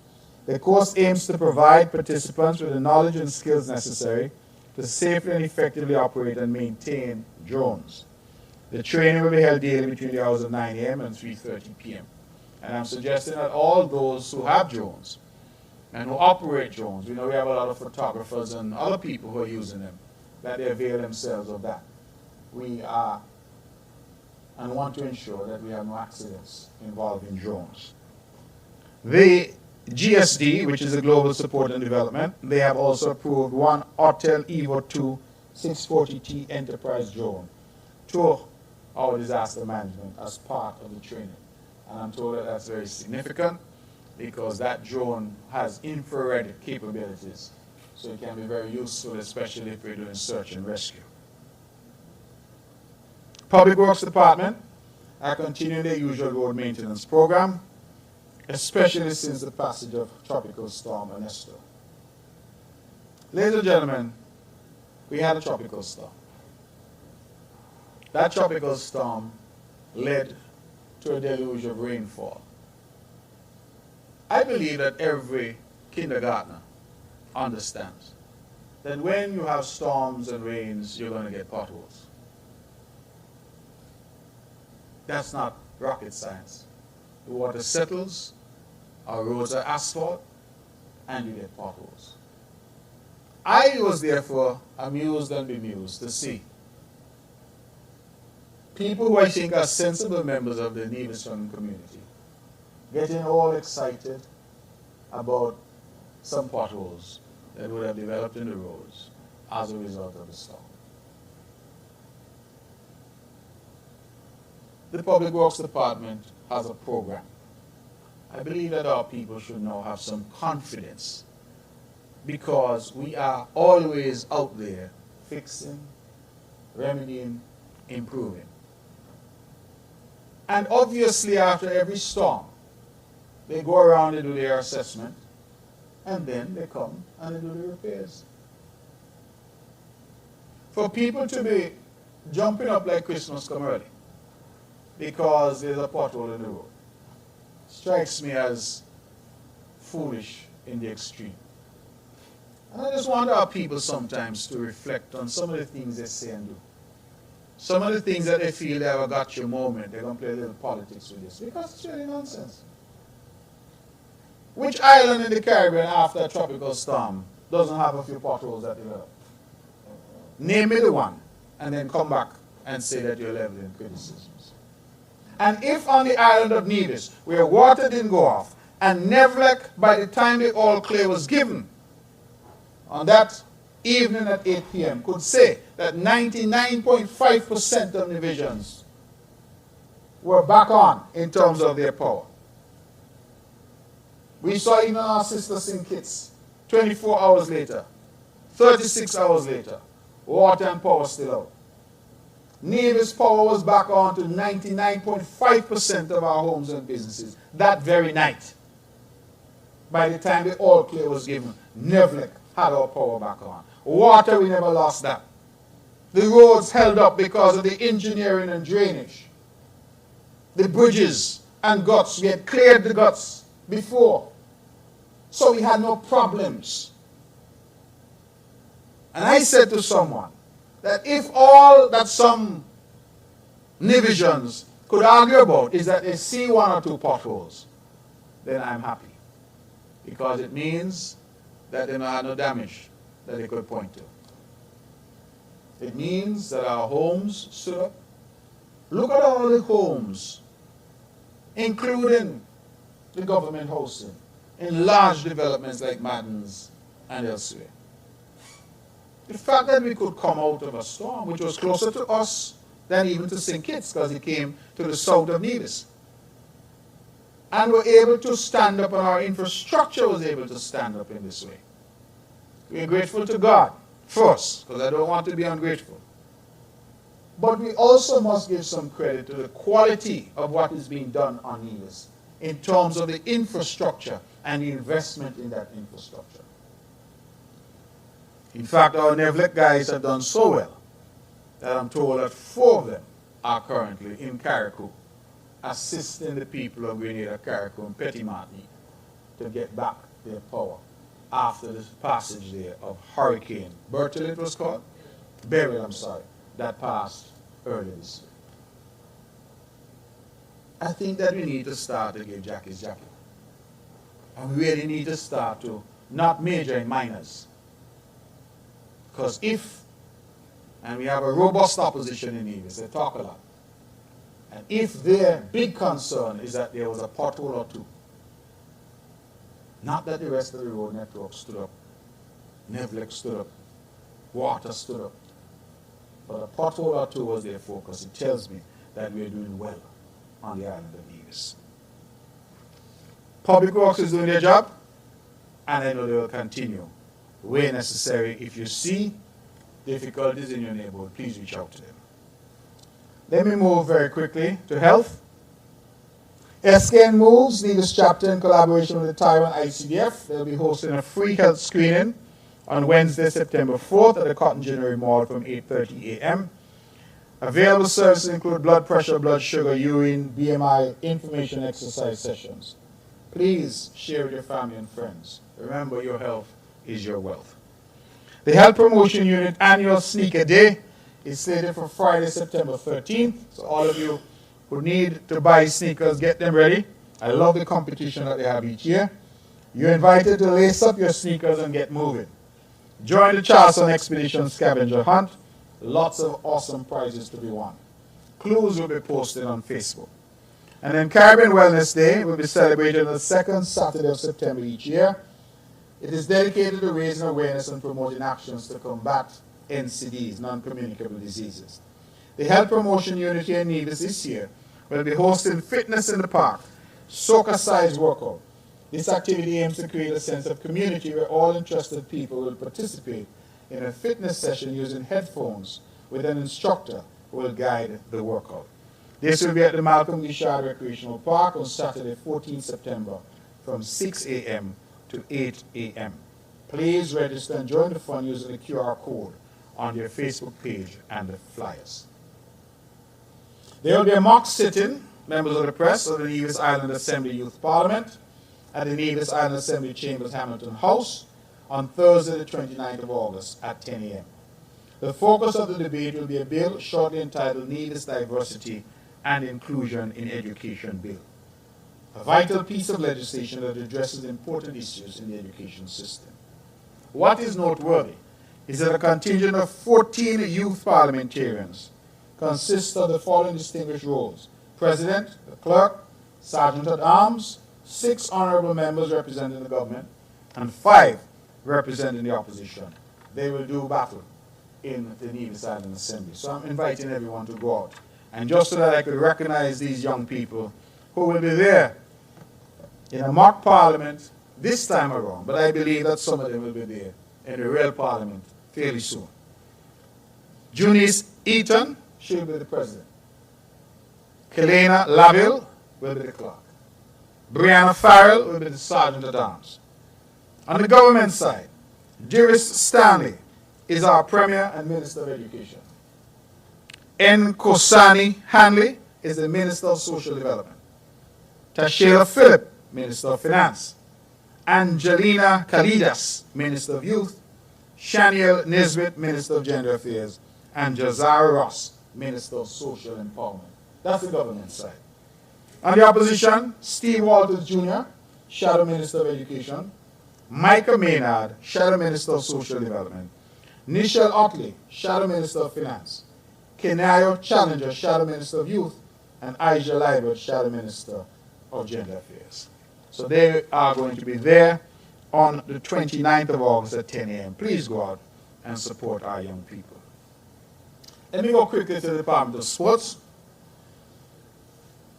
[SPEAKER 1] The course aims to provide participants with the knowledge and skills necessary to safely and effectively operate and maintain drones. The training will be held daily between the hours of 9 a.m. and 3:30 p.m. And I'm suggesting that all those who have drones and who operate drones, we know we have a lot of photographers and other people who are using them, that they avail themselves of that. We are and want to ensure that we have no accidents involving drones. The GSD, which is the Global Support and Development, they have also approved one Autel Evo 2 640T Enterprise drone to our disaster management as part of the training. And I'm told that that's very significant because that drone has infrared capabilities. So it can be very useful, especially if we're doing search and rescue. Public Works Department are continuing their usual road maintenance program, especially since the passage of Tropical Storm Ernesto. Ladies and gentlemen, we had a tropical storm. That tropical storm led to a deluge of rainfall. I believe that every kindergartner understands that when you have storms and rains, you're going to get potholes. That's not rocket science. The water settles, our roads are asphalt, and you get potholes. I was therefore amused and bemused to see people who I think are sensible members of the Nevis community getting all excited about some potholes that would have developed in the roads as a result of the storm. The Public Works Department has a program. I believe that our people should now have some confidence because we are always out there fixing, remedying, improving. And obviously after every storm, they go around and do their assessment, and then they come and they do the repairs. For people to be jumping up like Christmas come early because there's a pothole in the road strikes me as foolish in the extreme. And I just want our people sometimes to reflect on some of the things they say and do. Some of the things that they feel they have a gotcha moment, they're going to play a little politics with this because it's really nonsense. Which island in the Caribbean after a tropical storm doesn't have a few potholes that develop? Name me the one, and then come back and say that you're leveling criticisms. And if on the island of Nevis, where water didn't go off, and Nevlec, by the time the all clear was given, on that evening at 8 p.m., could say that 99.5% of divisions were back on in terms of their power. We saw even our sisters in Kitts, 24 hours later, 36 hours later, water and power still out. Nevis power was back on to 99.5% of our homes and businesses that very night. By the time the all clear was given, Nevlec had our power back on. Water, we never lost that. The roads held up because of the engineering and drainage. The bridges and guts, we had cleared the guts before. So we had no problems. And I said to someone that if all that some Nevisians could argue about is that they see one or two potholes, then I'm happy. Because it means that they had no damage that they could point to. It means that our homes stood up. Look at all the homes, including the government housing, in large developments like Madden's and elsewhere. The fact that we could come out of a storm, which was closer to us than even to St. Kitts, because it came to the south of Nevis, and were able to stand up, and our infrastructure was able to stand up in this way. We're grateful to God first, because I don't want to be ungrateful. But we also must give some credit to the quality of what is being done on Nevis in terms of the infrastructure and the investment in that infrastructure. In fact, our Nevlec guys have done so well that I'm told that 4 of them are currently in Carriacou, assisting the people of Grenada, Carriacou, and Petit Martinique to get back their power after the passage there of Hurricane Bertil, it was called? Beryl, that passed earlier this year. I think that we need to start to give Jackie's Jackie. And we really need to start to not major in minors. Because and we have a robust opposition in Nevis, they talk a lot. And if their big concern is that there was a pothole or two, not that the rest of the road network stood up, Nevlec stood up, water stood up, but a pothole or two was their focus, it tells me that we're doing well on the island of Nevis. Public Works is doing their job, and I know they will continue where necessary. If you see difficulties in your neighborhood, please reach out to them. Let me move very quickly to health. SKN Moves, Nevis chapter in collaboration with the Taiwan ICDF. They'll be hosting a free health screening on Wednesday, September 4th at the Cotton Ginnery Mall from 8:30 a.m. Available services include blood pressure, blood sugar, urine, BMI, information exercise sessions. Please share with your family and friends. Remember, your health is your wealth. The Health Promotion Unit annual sneaker day is slated for Friday, September 13th. So all of you who need to buy sneakers, get them ready. I love the competition that they have each year. You're invited to lace up your sneakers and get moving. Join the Charleston Expedition Scavenger Hunt. Lots of awesome prizes to be won. Clues will be posted on Facebook. And then Caribbean Wellness Day will be celebrated on the second Saturday of September each year. It is dedicated to raising awareness and promoting actions to combat NCDs, non-communicable diseases. The Health Promotion Unit here in Nevis this year will be hosting Fitness in the Park, soca-sized workout. This activity aims to create a sense of community where all interested people will participate in a fitness session using headphones with an instructor who will guide the workout. This will be at the Malcolm Ishard Recreational Park on Saturday, 14 September from 6 a.m. to 8 a.m. Please register and join the fun using the QR code on their Facebook page and the flyers. There will be a mock sit-in, members of the press, of the Nevis Island Assembly Youth Parliament at the Nevis Island Assembly Chambers, Hamilton House on Thursday, the 29th of August at 10 a.m. The focus of the debate will be a bill shortly entitled Nevis Diversity and Inclusion in Education Bill, a vital piece of legislation that addresses important issues in the education system. What is noteworthy is that a contingent of 14 youth parliamentarians consists of the following distinguished roles: President, the Clerk, Sergeant at Arms, 6 honorable members representing the government, and 5 representing the opposition. They will do battle in the Nevis Island Assembly. So I'm inviting everyone to go out. And just so that I could recognize these young people who will be there in a mock parliament this time around, but I believe that some of them will be there in the real parliament fairly soon. Junice Eaton, she will be the president. Kelena Laville will be the clerk. Brianna Farrell will be the sergeant at arms. On the government side, Dearest Stanley is our Premier and Minister of Education. N. Kosani Hanley is the Minister of Social Development. Tashela Phillip, Minister of Finance. Angelina Kalidas, Minister of Youth. Shaniel Nisbet, Minister of Gender Affairs. And Jazara Ross, Minister of Social Empowerment. That's the government side. On the opposition, Steve Walters Jr., Shadow Minister of Education. Micah Maynard, Shadow Minister of Social Development. Nichelle Otley, Shadow Minister of Finance. Kenayo Challenger, Shadow Minister of Youth. And Aisha Liebert, Shadow Minister of Gender Affairs. So they are going to be there on the 29th of August at 10 a.m. Please go out and support our young people. Let me go quickly to the Department of Sports.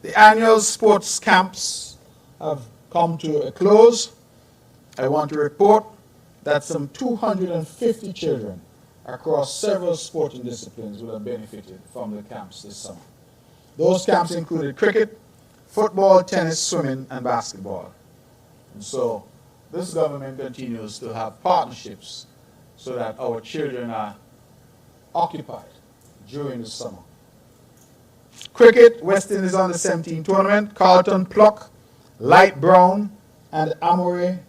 [SPEAKER 1] The annual sports camps have come to a close. I want to report that some 250 children across several sporting disciplines will have benefited from the camps this summer. Those camps included cricket, football, tennis, swimming, and basketball. And so this government continues to have partnerships so that our children are occupied during the summer. Cricket, West Indies Under 17 tournament, Carlton Pluck, Light Brown, and Amory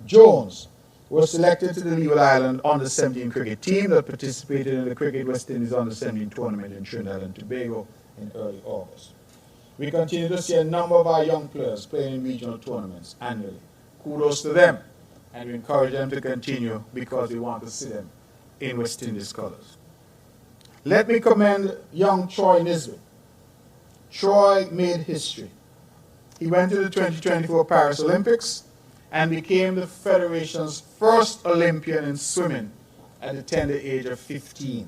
[SPEAKER 1] Jones were selected to the Leeward Island Under 17 cricket team that participated in the Cricket West Indies Under 17 tournament in Trinidad and Tobago in early August. We continue to see a number of our young players playing in regional tournaments annually. Kudos to them, and we encourage them to continue because we want to see them in West Indies colors. Let me commend young Troy Nisbet. Troy made history. He went to the 2024 Paris Olympics and became the Federation's first Olympian in swimming at the tender age of 15.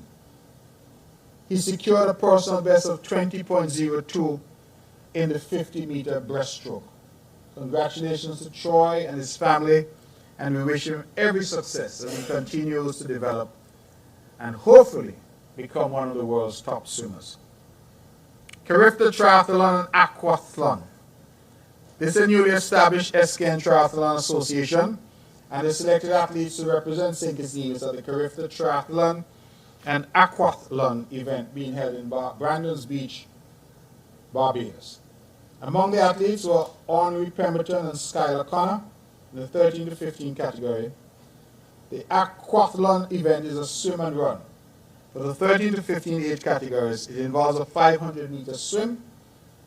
[SPEAKER 1] He secured a personal best of 20.02 in the 50-meter breaststroke. Congratulations to Troy and his family, and we wish him every success as he continues to develop and hopefully become one of the world's top swimmers. Carifta Triathlon and Aquathlon. This is a newly established SKN Triathlon Association, and the selected athletes to represent St. Kitts Nevis at the Carifta Triathlon and Aquathlon event being held in Brandon's Beach, Barbados. Among the athletes were Henri Pemberton and Skylar Connor in the 13 to 15 category. The Aquathlon event is a swim and run. For the 13 to 15 age categories, it involves a 500-meter swim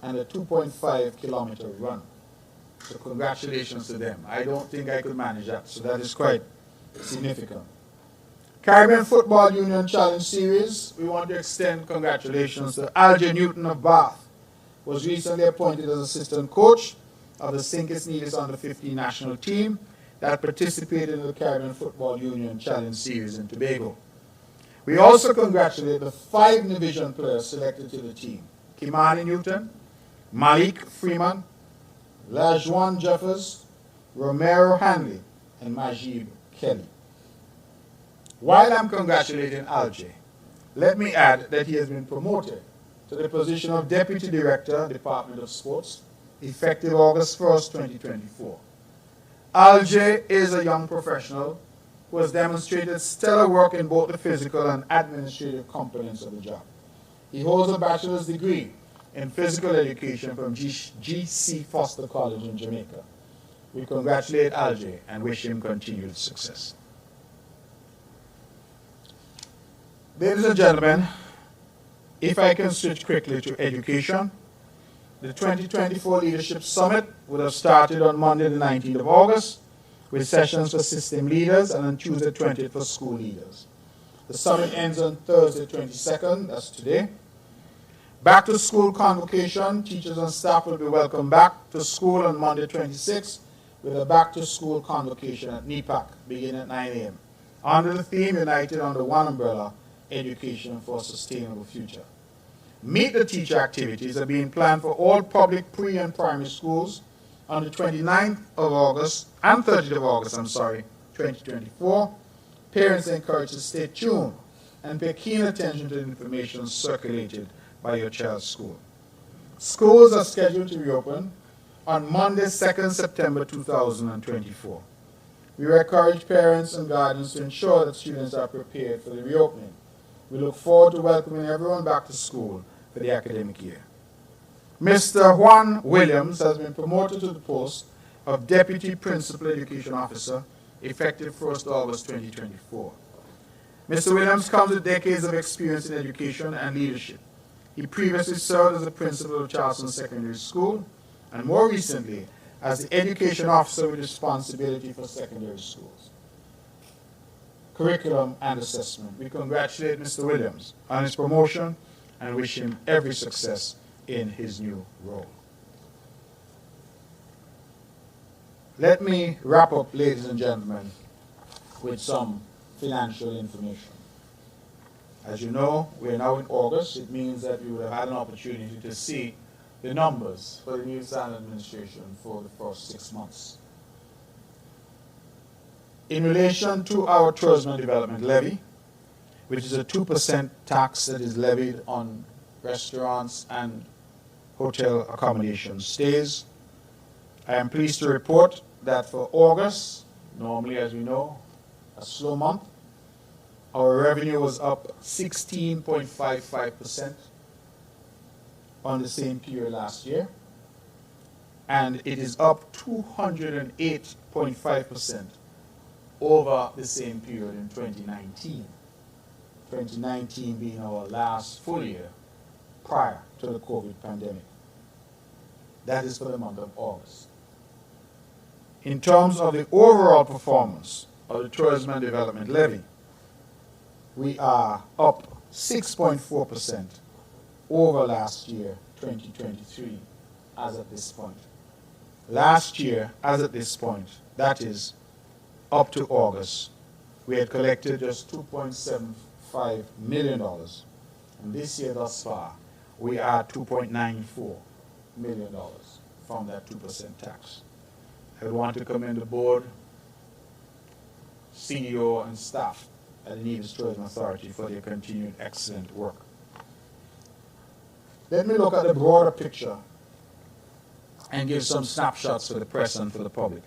[SPEAKER 1] and a 2.5-kilometer run. So congratulations to them. I don't think I could manage that, so that is quite significant. Caribbean Football Union Challenge Series, we want to extend congratulations to Alger Newton of Bath, who was recently appointed as assistant coach of the St. Kitts Nevis Under 15 national team that participated in the Caribbean Football Union Challenge Series in Tobago. We also congratulate the 5 division players selected to the team: Kimani Newton, Malik Freeman, Lajuan Jeffers, Romero Hanley, and Majib Kelly. While I'm congratulating Alger, let me add that he has been promoted to the position of Deputy Director, Department of Sports, effective August 1st, 2024. Alger is a young professional who has demonstrated stellar work in both the physical and administrative components of the job. He holds a bachelor's degree in physical education from G.C. Foster College in Jamaica. We congratulate Alger and wish him continued success. Ladies and gentlemen, if I can switch quickly to education, the 2024 Leadership Summit would have started on Monday the 19th of August with sessions for system leaders and on Tuesday 20th for school leaders. The summit ends on Thursday 22nd, that's today. Back to school convocation, teachers and staff will be welcomed back to school on Monday 26th with a back to school convocation at NEPAC beginning at 9 a.m. under the theme United Under One Umbrella, Education for a Sustainable Future. Meet the Teacher activities are being planned for all public pre- and primary schools on the 29th of August and 30th of August, 2024. Parents are encouraged to stay tuned and pay keen attention to the information circulated by your child's school. Schools are scheduled to reopen on Monday, 2nd September 2024. We encourage parents and guardians to ensure that students are prepared for the reopening. We look forward to welcoming everyone back to school for the academic year. Mr. Juan Williams has been promoted to the post of Deputy Principal Education Officer effective 1st August 2024. Mr. Williams comes with decades of experience in education and leadership. He previously served as the principal of Charleston Secondary School and more recently as the education officer with responsibility for secondary schools, curriculum and assessment. We congratulate Mr. Williams on his promotion and wish him every success in his new role. Let me wrap up, ladies and gentlemen, with some financial information. As you know, we are now in August. It means that we would have had an opportunity to see the numbers for the new Standard Administration for the first 6 months. In relation to our tourism and development levy, which is a 2% tax that is levied on restaurants and hotel accommodation stays, I am pleased to report that for August, normally as we know, a slow month, our revenue was up 16.55% on the same period last year, and it is up 208.5% over the same period in 2019. 2019 being our last full year prior to the COVID pandemic. That is for the month of August. In terms of the overall performance of the Tourism and Development Levy, we are up 6.4% over last year, 2023, as at this point. Last year, as at this point, that is up to August, we had collected just $2.75 million. And this year thus far, we are at $2.94 million from that 2% tax. I would want to commend the board, CEO, and staff at the Nevis Tourism Authority for their continued excellent work. Let me look at the broader picture and give some snapshots for the press and for the public.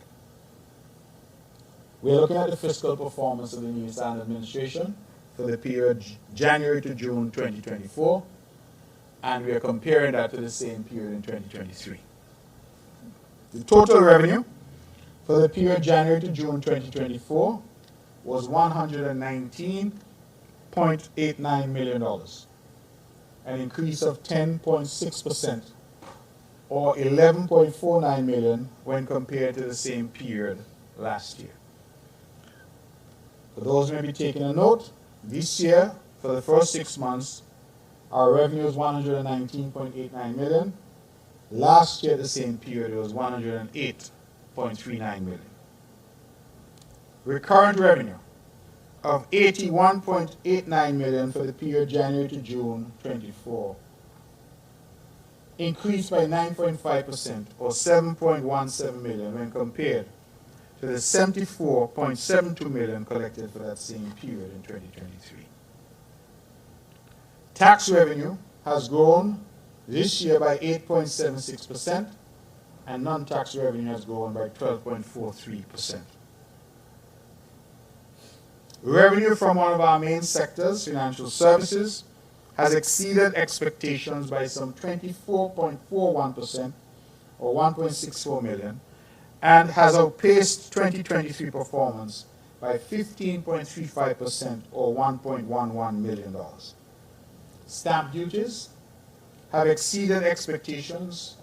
[SPEAKER 1] We are looking at the fiscal performance of the new Standard Administration for the period January to June 2024, and we are comparing that to the same period in 2023. The total revenue for the period January to June 2024 was $119.89 million, an increase of 10.6% or $11.49 million when compared to the same period last year. For those who may be taking a note, this year, for the first 6 months, our revenue is 119.89 million. Last year, the same period, it was 108.39 million. Recurrent revenue of 81.89 million for the period January to June 24, increased by 9.5% or 7.17 million when compared to the 74.72 million collected for that same period in 2023. Tax revenue has grown this year by 8.76%, and non-tax revenue has grown by 12.43%. Revenue from one of our main sectors, financial services, has exceeded expectations by some 24.41% or 1.64 million, and has outpaced 2023 performance by 15.35% or $1.11 million. Stamp duties have exceeded expectations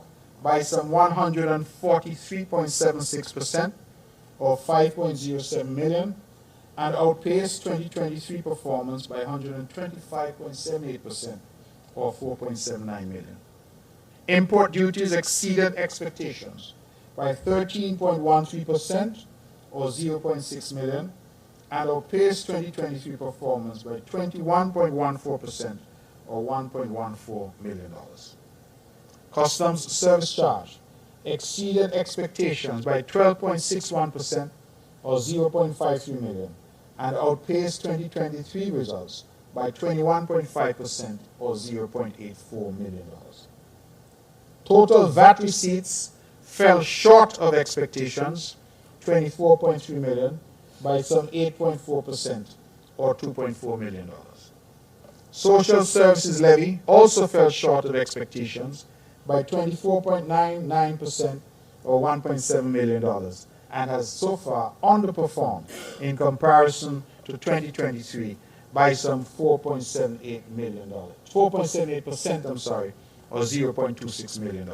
[SPEAKER 1] by some 143.76% or 5.07 million, and outpaced 2023 performance by 125.78% or 4.79 million. Import duties exceeded expectations by 13.13% or 0.6 million, and outpaced 2023 performance by 21.14% or $1.14 million. Customs service charge exceeded expectations by 12.61% or 0.53 million, and outpaced 2023 results by 21.5% or $0.84 million. Total VAT receipts fell short of expectations, 24.3 million, by some 8.4% or $2.4 million. Social services levy also fell short of expectations by 24.99% or $1.7 million, and has so far underperformed in comparison to 2023 by some $4.78 million. 4.78%, or $0.26 million.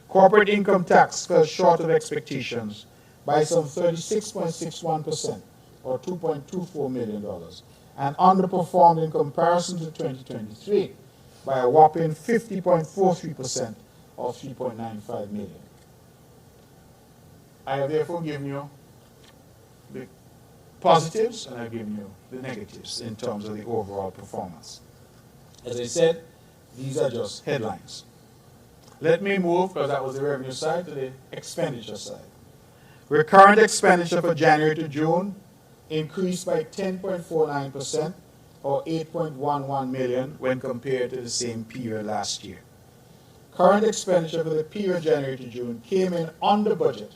[SPEAKER 1] Corporate income tax fell short of expectations by some 36.61% or $2.24 million, and underperformed in comparison to 2023 by a whopping 50.43% or $3.95 million. I have therefore given you the positives and I've given you the negatives in terms of the overall performance. As I said, these are just headlines. Let me move, because that was the revenue side, to the expenditure side. Recurrent expenditure for January to June increased by 10.49% or 8.11 million when compared to the same period last year. Current expenditure for the period January to June came in under budget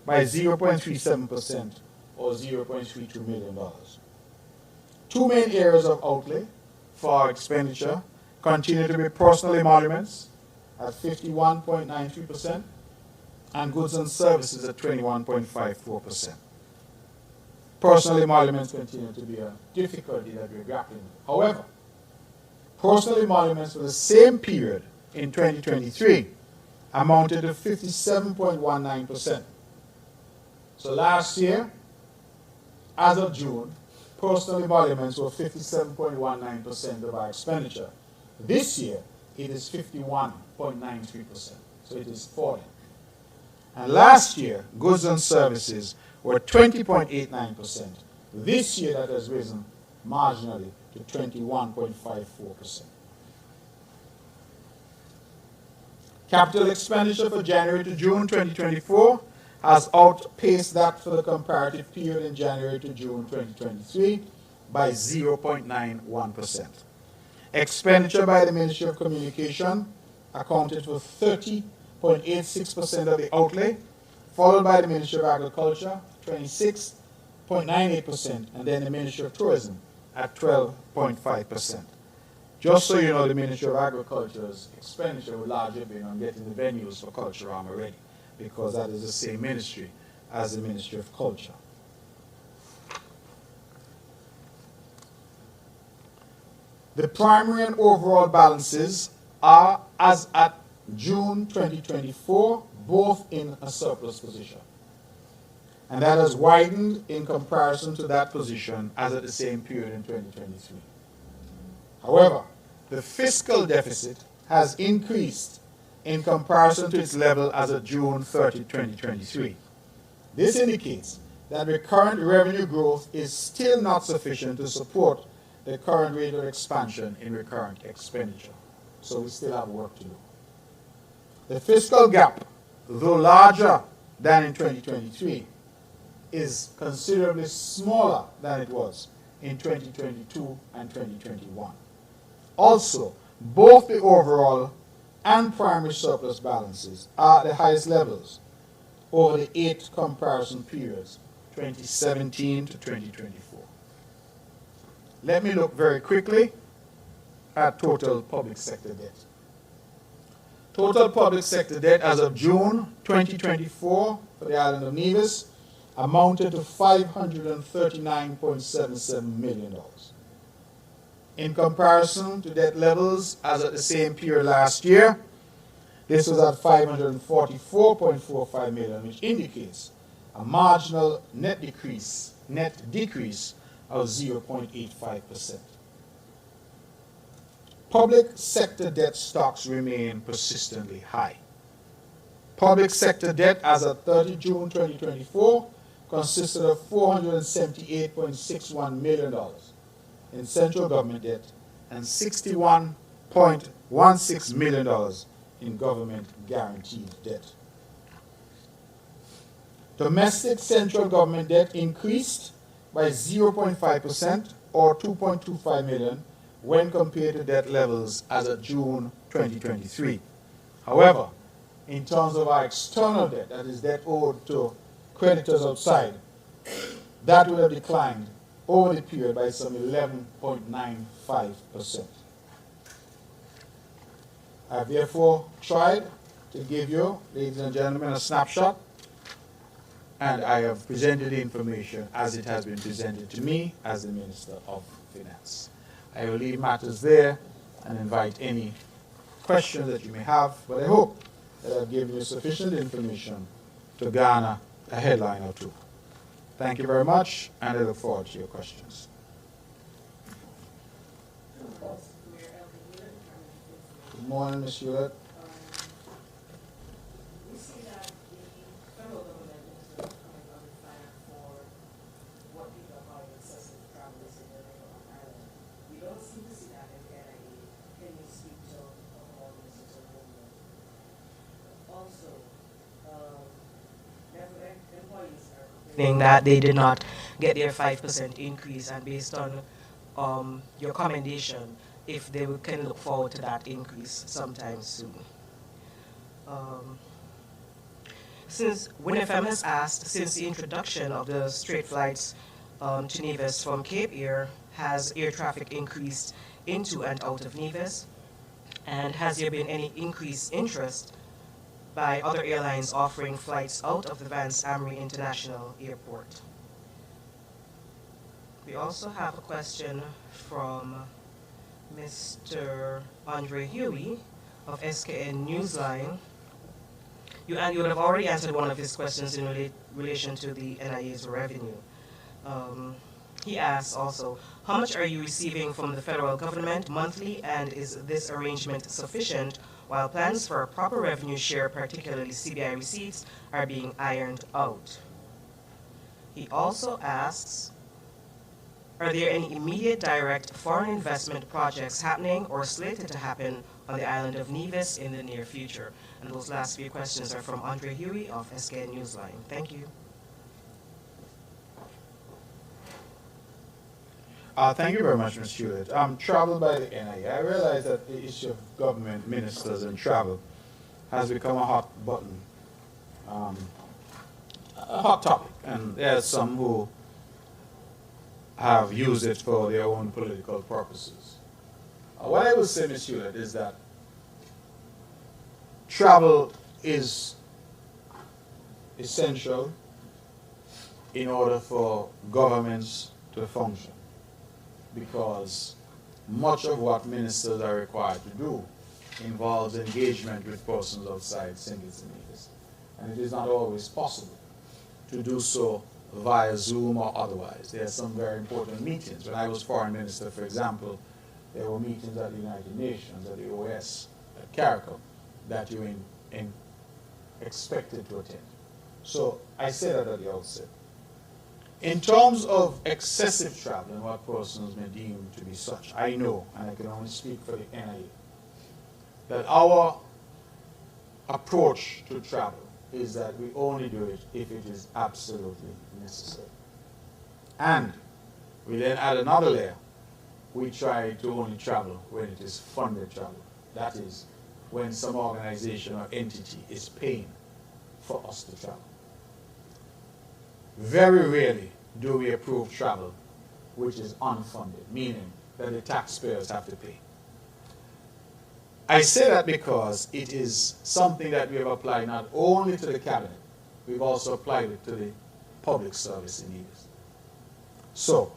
[SPEAKER 1] by 0.37% or $0.32 million. Two main areas of outlay for our expenditure continue to be personal emoluments at 51.93% and goods and services at 21.54%. Personal emoluments continue to be a difficulty that we're grappling with. However, personal emoluments for the same period in 2023 amounted to 57.19%. So last year, as of June, personal emoluments were 57.19% of our expenditure. This year, it is 51.93%. So it is falling. And last year, goods and services were 20.89%. This year, that has risen marginally to 21.54%. Capital expenditure for January to June 2024 has outpaced that for the comparative period in January to June 2023 by 0.91%. Expenditure by the Ministry of Communication accounted for 30.86% of the outlay, followed by the Ministry of Agriculture, 26.98%, and then the Ministry of Tourism at 12.5%. Just so you know, the Ministry of Agriculture's expenditure will largely be on getting the venues for Culture Armor ready, because that is the same ministry as the Ministry of Culture. The primary and overall balances are, as at June 2024, both in a surplus position. and that has widened in comparison to that position as at the same period in 2023. However, the fiscal deficit has increased in comparison to its level as of June 30, 2023. This indicates that recurrent revenue growth is still not sufficient to support the current rate of expansion in recurrent expenditure. So we still have work to do. The fiscal gap, though larger than in 2023, is considerably smaller than it was in 2022 and 2021. Also, both the overall and primary surplus balances are at the highest levels over the 8 comparison periods, 2017 to 2024. Let me look very quickly at total public sector debt. Total public sector debt as of June 2024 for the island of Nevis amounted to $539.77 million. In comparison to debt levels as at the same period last year, this was at $544.45 million, which indicates a marginal net decrease of 0.85%. Public sector debt stocks remain persistently high. Public sector debt as of 30 June 2024 consisted of $478.61 million in central government debt and $61.16 million in government guaranteed debt. Domestic central government debt increased by 0.5% or $2.25 million when compared to debt levels as of June 2023. However, in terms of our external debt, that is debt owed to creditors outside, that would have declined over the period by some 11.95%. I've therefore tried to give you, ladies and gentlemen, a snapshot, and I have presented the information as it has been presented to me as the Minister of Finance. I will leave matters there and invite any questions that you may have, but I hope that I've given you sufficient information to garner a headline or two. Thank you very much, and I look forward to your questions. Good morning, Ms. Hewlett.
[SPEAKER 2] We see that the federal government is coming under fire for what people are calling excessive travel in the Navajo Island. We don't seem to see that in the NIA. Can you speak to all this as a movement? Also, employees are complaining that they did not get their 5% increase, and based on your commendation, if they can look forward to that increase sometime soon. Since WINNMedia Family has asked, since the introduction of the straight flights to Nevis from Cape Air, has air traffic increased into and out of Nevis? And has there been any increased interest by other airlines offering flights out of the Vance Amory International Airport? We also have a question from Mr. Andre Huey of SKN Newsline. You would have already answered one of his questions in relation to the NIA's revenue. He asks also, how much are you receiving from the federal government monthly, and is this arrangement sufficient while plans for a proper revenue share, particularly CBI receipts, are being ironed out? He also asks, are there any immediate direct foreign investment projects happening or slated to happen on the island of Nevis in the near future? And those last few questions are from Andre Huey of SKN Newsline. Thank you.
[SPEAKER 1] Thank you very much, Ms. Hewlett. Travel by the NIA. I realize that the issue of government ministers and travel has become a hot button, a hot topic, and there are some who have used it for their own political purposes. What I will say, Ms. Hewlett, is that travel is essential in order for governments to function, because much of what ministers are required to do involves engagement with persons outside St. Kitts and Nevis, and it is not always possible to do so via Zoom or otherwise. There are some very important meetings. When I was foreign minister, for example, there were meetings at the United Nations, at the OS, at CARICOM, that you expected to attend. So I said that at the outset. In terms of excessive travel and what persons may deem to be such, I know, and I can only speak for the NIA, that our approach to travel is that we only do it if it is absolutely necessary. And we then add another layer. We try to only travel when it is funded travel. That is, when some organization or entity is paying for us to travel. Very rarely do we approve travel which is unfunded, meaning that the taxpayers have to pay. I say that because it is something that we have applied not only to the cabinet, we've also applied it to the public service needs. So,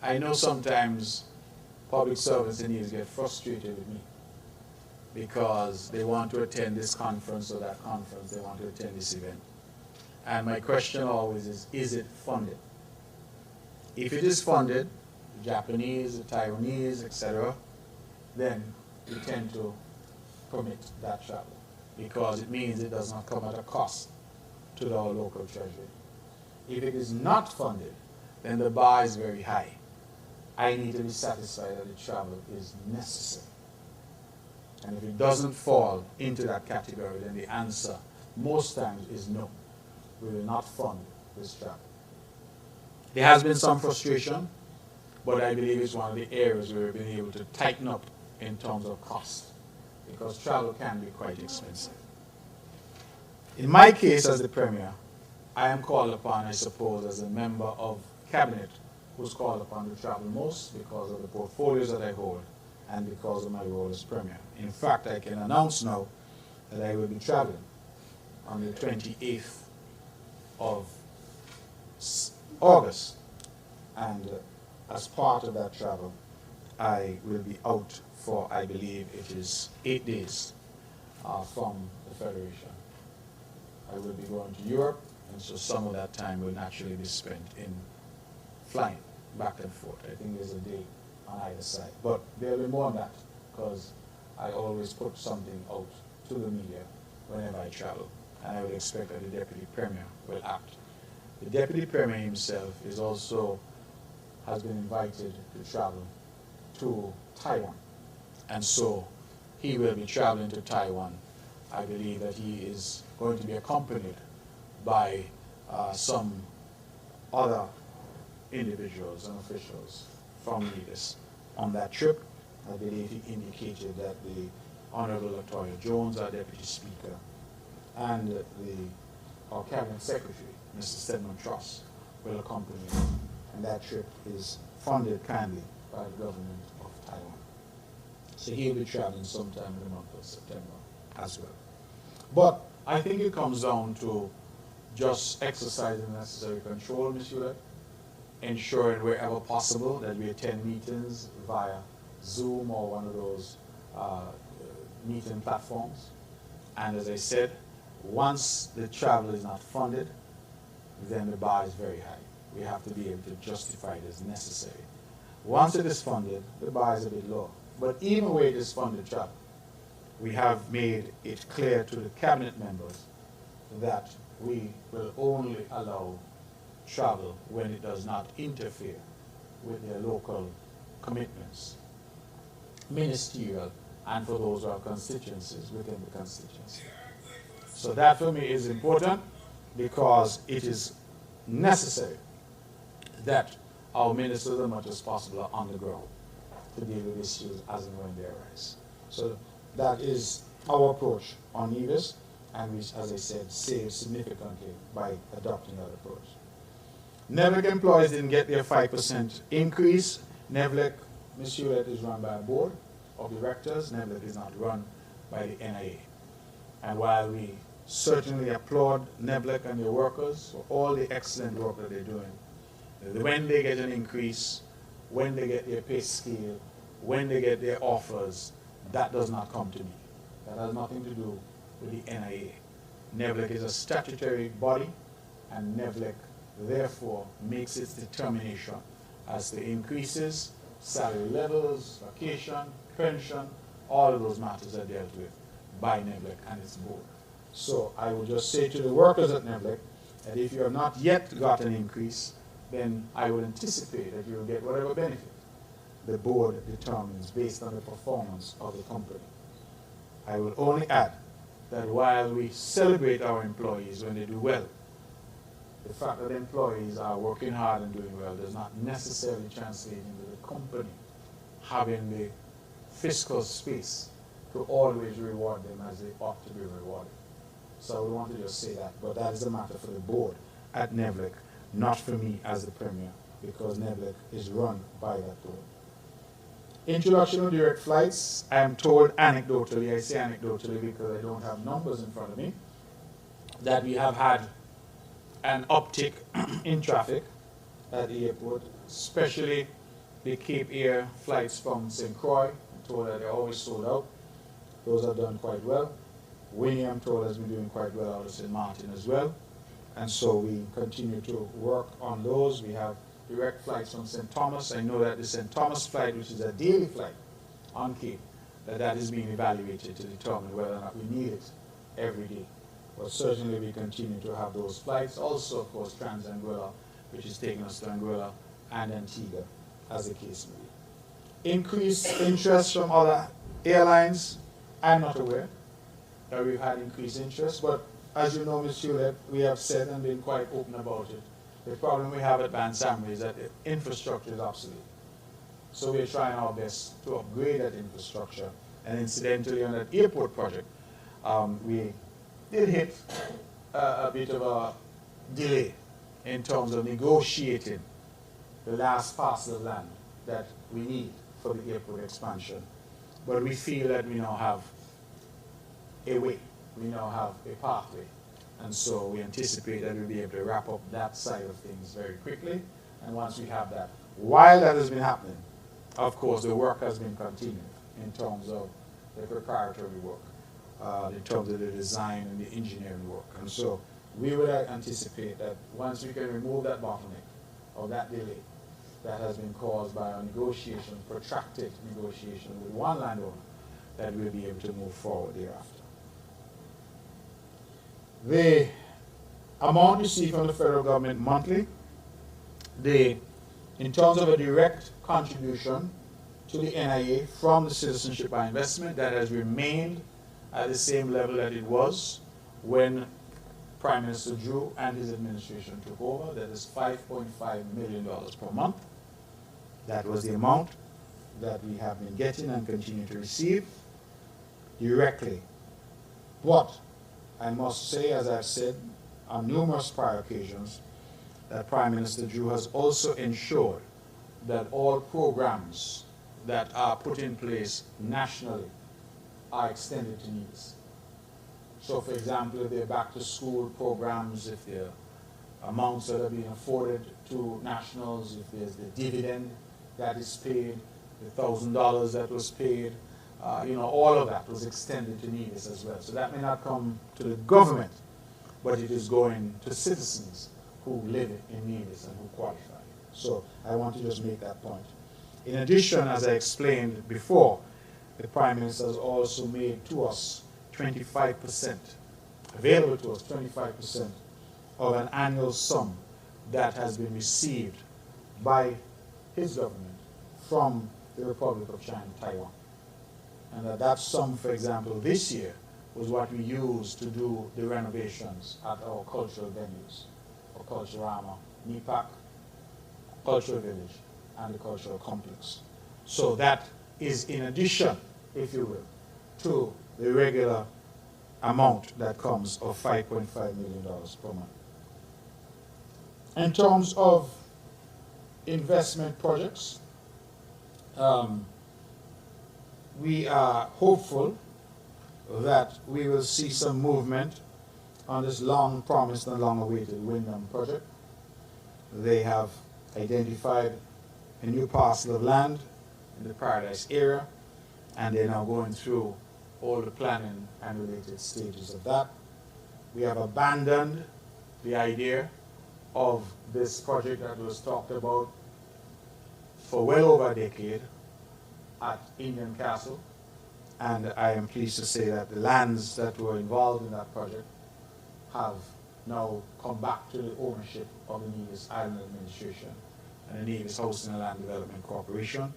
[SPEAKER 1] I know sometimes public service needs get frustrated with me because they want to attend this conference or that conference, they want to attend this event. And my question always is it funded? If it is funded, the Japanese, the Taiwanese, etc., then we tend to permit that travel because it means it does not come at a cost to our local treasury. If it is not funded, then the bar is very high. I need to be satisfied that the travel is necessary. And if it doesn't fall into that category, then the answer most times is no. We will not fund this travel. There has been some frustration, but I believe it's one of the areas where we've been able to tighten up in terms of cost, because travel can be quite expensive. In my case as the Premier, I am called upon, I suppose, as a member of Cabinet who's called upon to travel most because of the portfolios that I hold and because of my role as Premier. In fact, I can announce now that I will be traveling on the 28th of August, and as part of that travel, I will be out for, I believe it is 8 days from the Federation. I will be going to Europe, and so some of that time will naturally be spent in flying back and forth. I think there's a day on either side. But there will be more than that, because I always put something out to the media whenever I travel, and I would expect that the Deputy Premier will act. The Deputy Premier himself is also has been invited to travel to Taiwan, and so he will be traveling to Taiwan. I believe that he is going to be accompanied by some other individuals and officials from leaders on that trip. I believe he indicated that the Honorable Latoya Jones, our Deputy Speaker, and our Cabinet Secretary, Mr. Stedman Truss, will accompany him. And that trip is funded kindly by the government of Taiwan. So he'll be traveling sometime in the month of September as well. But I think it comes down to just exercising necessary control, Ms. Hewlett, ensuring wherever possible that we attend meetings via Zoom or one of those meeting platforms. And as I said, once the travel is not funded, then the bar is very high. We have to be able to justify it as necessary. Once it is funded, the bar is a bit lower. But even where it is funded travel, we have made it clear to the cabinet members that we will only allow travel when it does not interfere with their local commitments, ministerial, and for those who have constituencies within the constituency. So that for me is important because it is necessary that our ministers, as much as possible, are on the ground to deal with issues as and when they arise. So that is our approach on EVIS, and we, as I said, save significantly by adopting that approach. NEVLEC employees didn't get their 5% increase. NEVLEC, Ms. Hewlett, is run by a board of directors. NEVLEC is not run by the NIA. And while we certainly applaud NEVLEC and their workers for all the excellent work that they're doing, when they get an increase, when they get their pay scale, when they get their offers, that does not come to me. That has nothing to do with the NIA. NEVLEC is a statutory body and NEVLEC therefore makes its determination as to increases, salary levels, vacation, pension, all of those matters are dealt with by NEVLEC and its board. So I will just say to the workers at NEVLEC that if you have not yet got an increase, then I would anticipate that you will get whatever benefit the board determines based on the performance of the company. I will only add that while we celebrate our employees when they do well, the fact that employees are working hard and doing well does not necessarily translate into the company having the fiscal space to always reward them as they ought to be rewarded. So we want to just say that, but that is a matter for the board at NEVLEC, not for me as the Premier, because NEVLEC is run by that board. Introduction of direct flights, I am told anecdotally, I say anecdotally because I don't have numbers in front of me, that we have had an uptick in traffic at the airport, especially the Cape Air flights from St. Croix. I'm told that they're always sold out. Those have done quite well. Winnie, I'm told, has been doing quite well out of St. Martin as well. And so we continue to work on those. We have direct flights from St. Thomas. I know that the St. Thomas flight, which is a daily flight on Cape, that is being evaluated to determine whether or not we need it every day. But certainly we continue to have those flights. Also, of course, Trans-Anguilla, which is taking us to Anguilla and Antigua, as the case may be. Increased interest from other airlines, I'm not aware that we've had increased interest, but as you know, Ms. Hewlett, we have said and been quite open about it. The problem we have at Bansamri is that the infrastructure is obsolete. So we're trying our best to upgrade that infrastructure. And incidentally, on that airport project, we did hit a bit of a delay in terms of negotiating the last parcel of land that we need for the airport expansion. But we feel that we now have a way, we now have a pathway. And so we anticipate that we'll be able to wrap up that side of things very quickly. And once we have that, while that has been happening, of course, the work has been continued in terms of the preparatory work, in terms of the design and the engineering work. And so we would anticipate that once we can remove that bottleneck or that delay that has been caused by a negotiation, protracted negotiation with one landowner, that we'll be able to move forward thereafter. The amount received from the federal government monthly, in terms of a direct contribution to the NIA from the Citizenship by Investment, that has remained at the same level that it was when Prime Minister Drew and his administration took over. That is $5.5 million per month. That was the amount that we have been getting and continue to receive directly. But I must say, as I've said on numerous prior occasions, that Prime Minister Drew has also ensured that all programs that are put in place nationally are extended to needs. So, for example, if they're back-to-school programs, if there are amounts that are being afforded to nationals, if there's the dividend that is paid, the $1,000 that was paid, all of that was extended to needs as well. So that may not come to the government, but it is going to citizens who live in needs and who qualify. So I want to just make that point. In addition, as I explained before, the Prime Minister has also made to us 25%, available to us 25% of an annual sum that has been received by his government from the Republic of China, Taiwan. And that sum, for example, this year was what we used to do the renovations at our cultural venues, or Culturama, NEPAC, Cultural Village, and the Cultural Complex. So that is in addition, if you will, to the regular amount that comes of $5.5 million per month. In terms of investment projects, we are hopeful that we will see some movement on this long-promised and long-awaited Windham project. They have identified a new parcel of land in the Paradise area, and they're now going through all the planning and related stages of that. We have abandoned the idea of this project that was talked about for well over a decade at Indian Castle, and I am pleased to say that the lands that were involved in that project have now come back to the ownership of the Nevis Island Administration and the Nevis Housing and Land Development Corporation.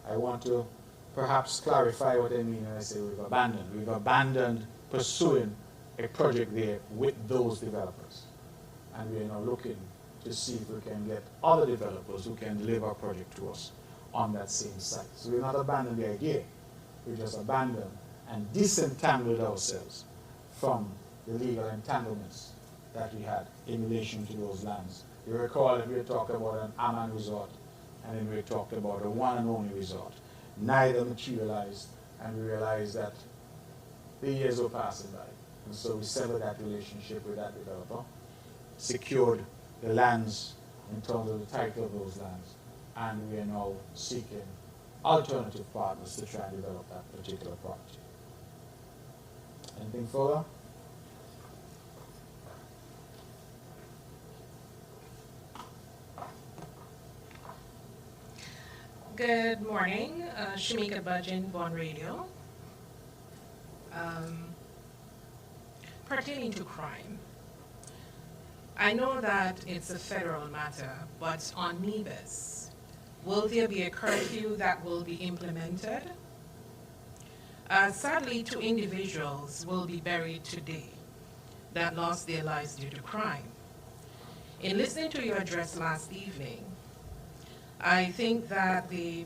[SPEAKER 1] I want to perhaps clarify what I mean when I say we've abandoned. We've abandoned pursuing a project there with those developers. And we are now looking to see if we can get other developers who can deliver our project to us on that same site. So we've not abandoned the idea. We just abandoned and disentangled ourselves from the legal entanglements that we had in relation to those lands. You recall that we had talked about an Aman resort, and then we talked about a one and only resort. Neither materialized, and we realized that the years were passing by. And so we severed that relationship with that developer, secured the lands in terms of the title of those lands, and we are now seeking alternative partners to try and develop that particular property. Anything further?
[SPEAKER 3] Good morning, Shamika Budgeon, Bond Radio. Pertaining to crime, I know that it's a federal matter, but on Nevis, will there be a curfew that will be implemented? Sadly, 2 individuals will be buried today that lost their lives due to crime. In listening to your address last evening, I think that the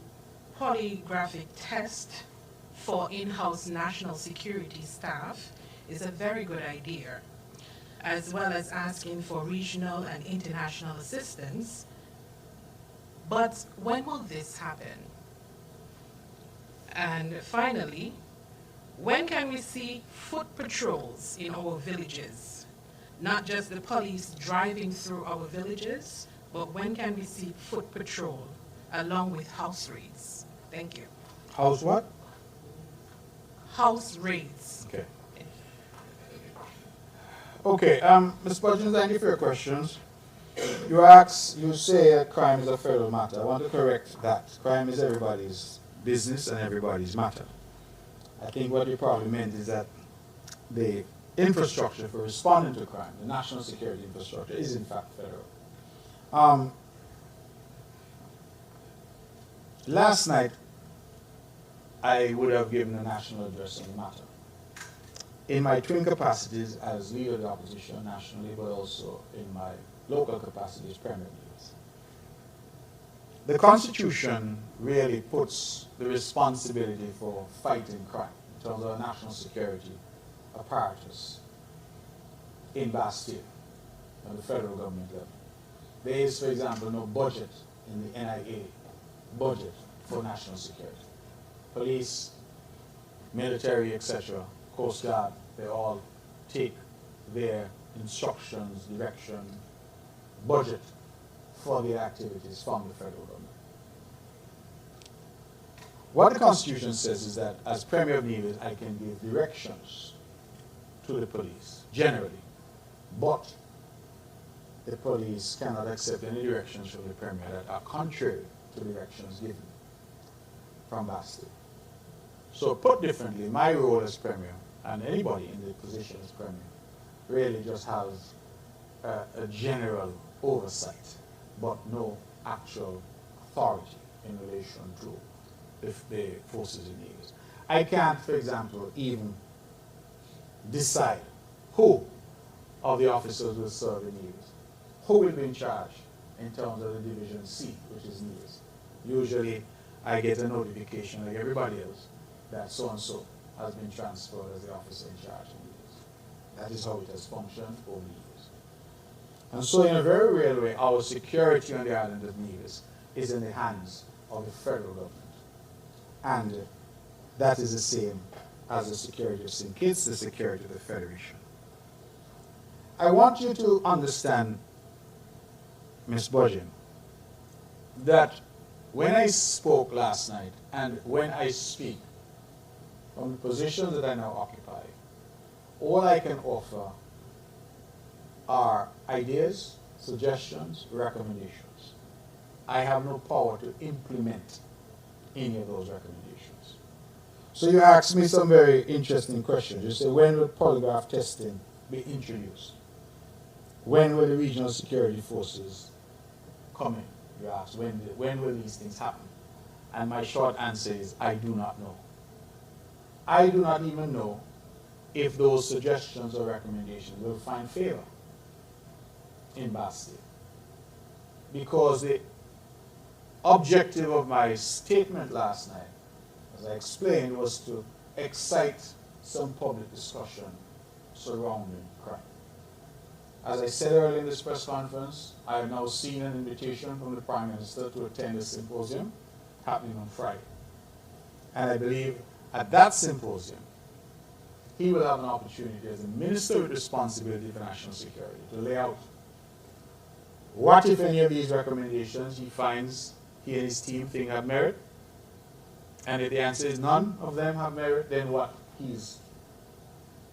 [SPEAKER 3] polygraphic test for in-house national security staff is a very good idea, as well as asking for regional and international assistance. But when will this happen? And finally, when can we see foot patrols in our villages? Not just the police driving through our villages, but when can we see foot patrol along with house raids? Thank you.
[SPEAKER 1] House what?
[SPEAKER 3] House raids.
[SPEAKER 1] Okay. Okay, Ms. Budgeon, thank you for your questions. You say crime is a federal matter. I want to correct that. Crime is everybody's business and everybody's matter. I think what you probably meant is that the infrastructure for responding to crime, the national security infrastructure, is in fact federal. Last night, I would have given a national address on the matter. In my twin capacities as leader of the opposition nationally, but also in my local capacity as Premier Leaders. The Constitution really puts the responsibility for fighting crime in terms of national security apparatus in Bastille, on the federal government level. There is, for example, no budget in the NIA budget for national security. Police, military, etc., Coast Guard, they all take their instructions, direction, budget for their activities from the federal government. What the Constitution says is that as Premier of Nevis, I can give directions to the police, generally, but the police cannot accept any directions from the Premier that are contrary to directions given from Bastille. So put differently, my role as Premier, and anybody in the position as Premier, really just has a general oversight, but no actual authority in relation to the forces in Nevis. I can't, for example, even decide who of the officers will serve in Nevis, who will be in charge in terms of the Division C, which is Nevis. Usually, I get a notification, like everybody else, that so-and-so has been transferred as the officer in charge in Nevis. That is how it has functioned over the years. And so in a very real way, our security on the island of Nevis is in the hands of the federal government. And that is the same as the security of St. Kitts, the security of the Federation. I want you to understand, Ms. Budgeon, that when I spoke last night and when I speak from the position that I now occupy, all I can offer are ideas, suggestions, recommendations. I have no power to implement any of those recommendations. So you asked me some very interesting questions. You say, when will polygraph testing be introduced? When will the regional security forces come in? You ask, when will these things happen? And my short answer is, I do not know. I do not even know if those suggestions or recommendations will find favor in Basti. Because the objective of my statement last night, as I explained, was to excite some public discussion surrounding crime. As I said earlier in this press conference, I have now seen an invitation from the Prime Minister to attend a symposium happening on Friday. And I believe at that symposium, he will have an opportunity as a minister with responsibility for national security to lay out what, if any, of these recommendations he finds he and his team think have merit. And if the answer is none of them have merit, then what he's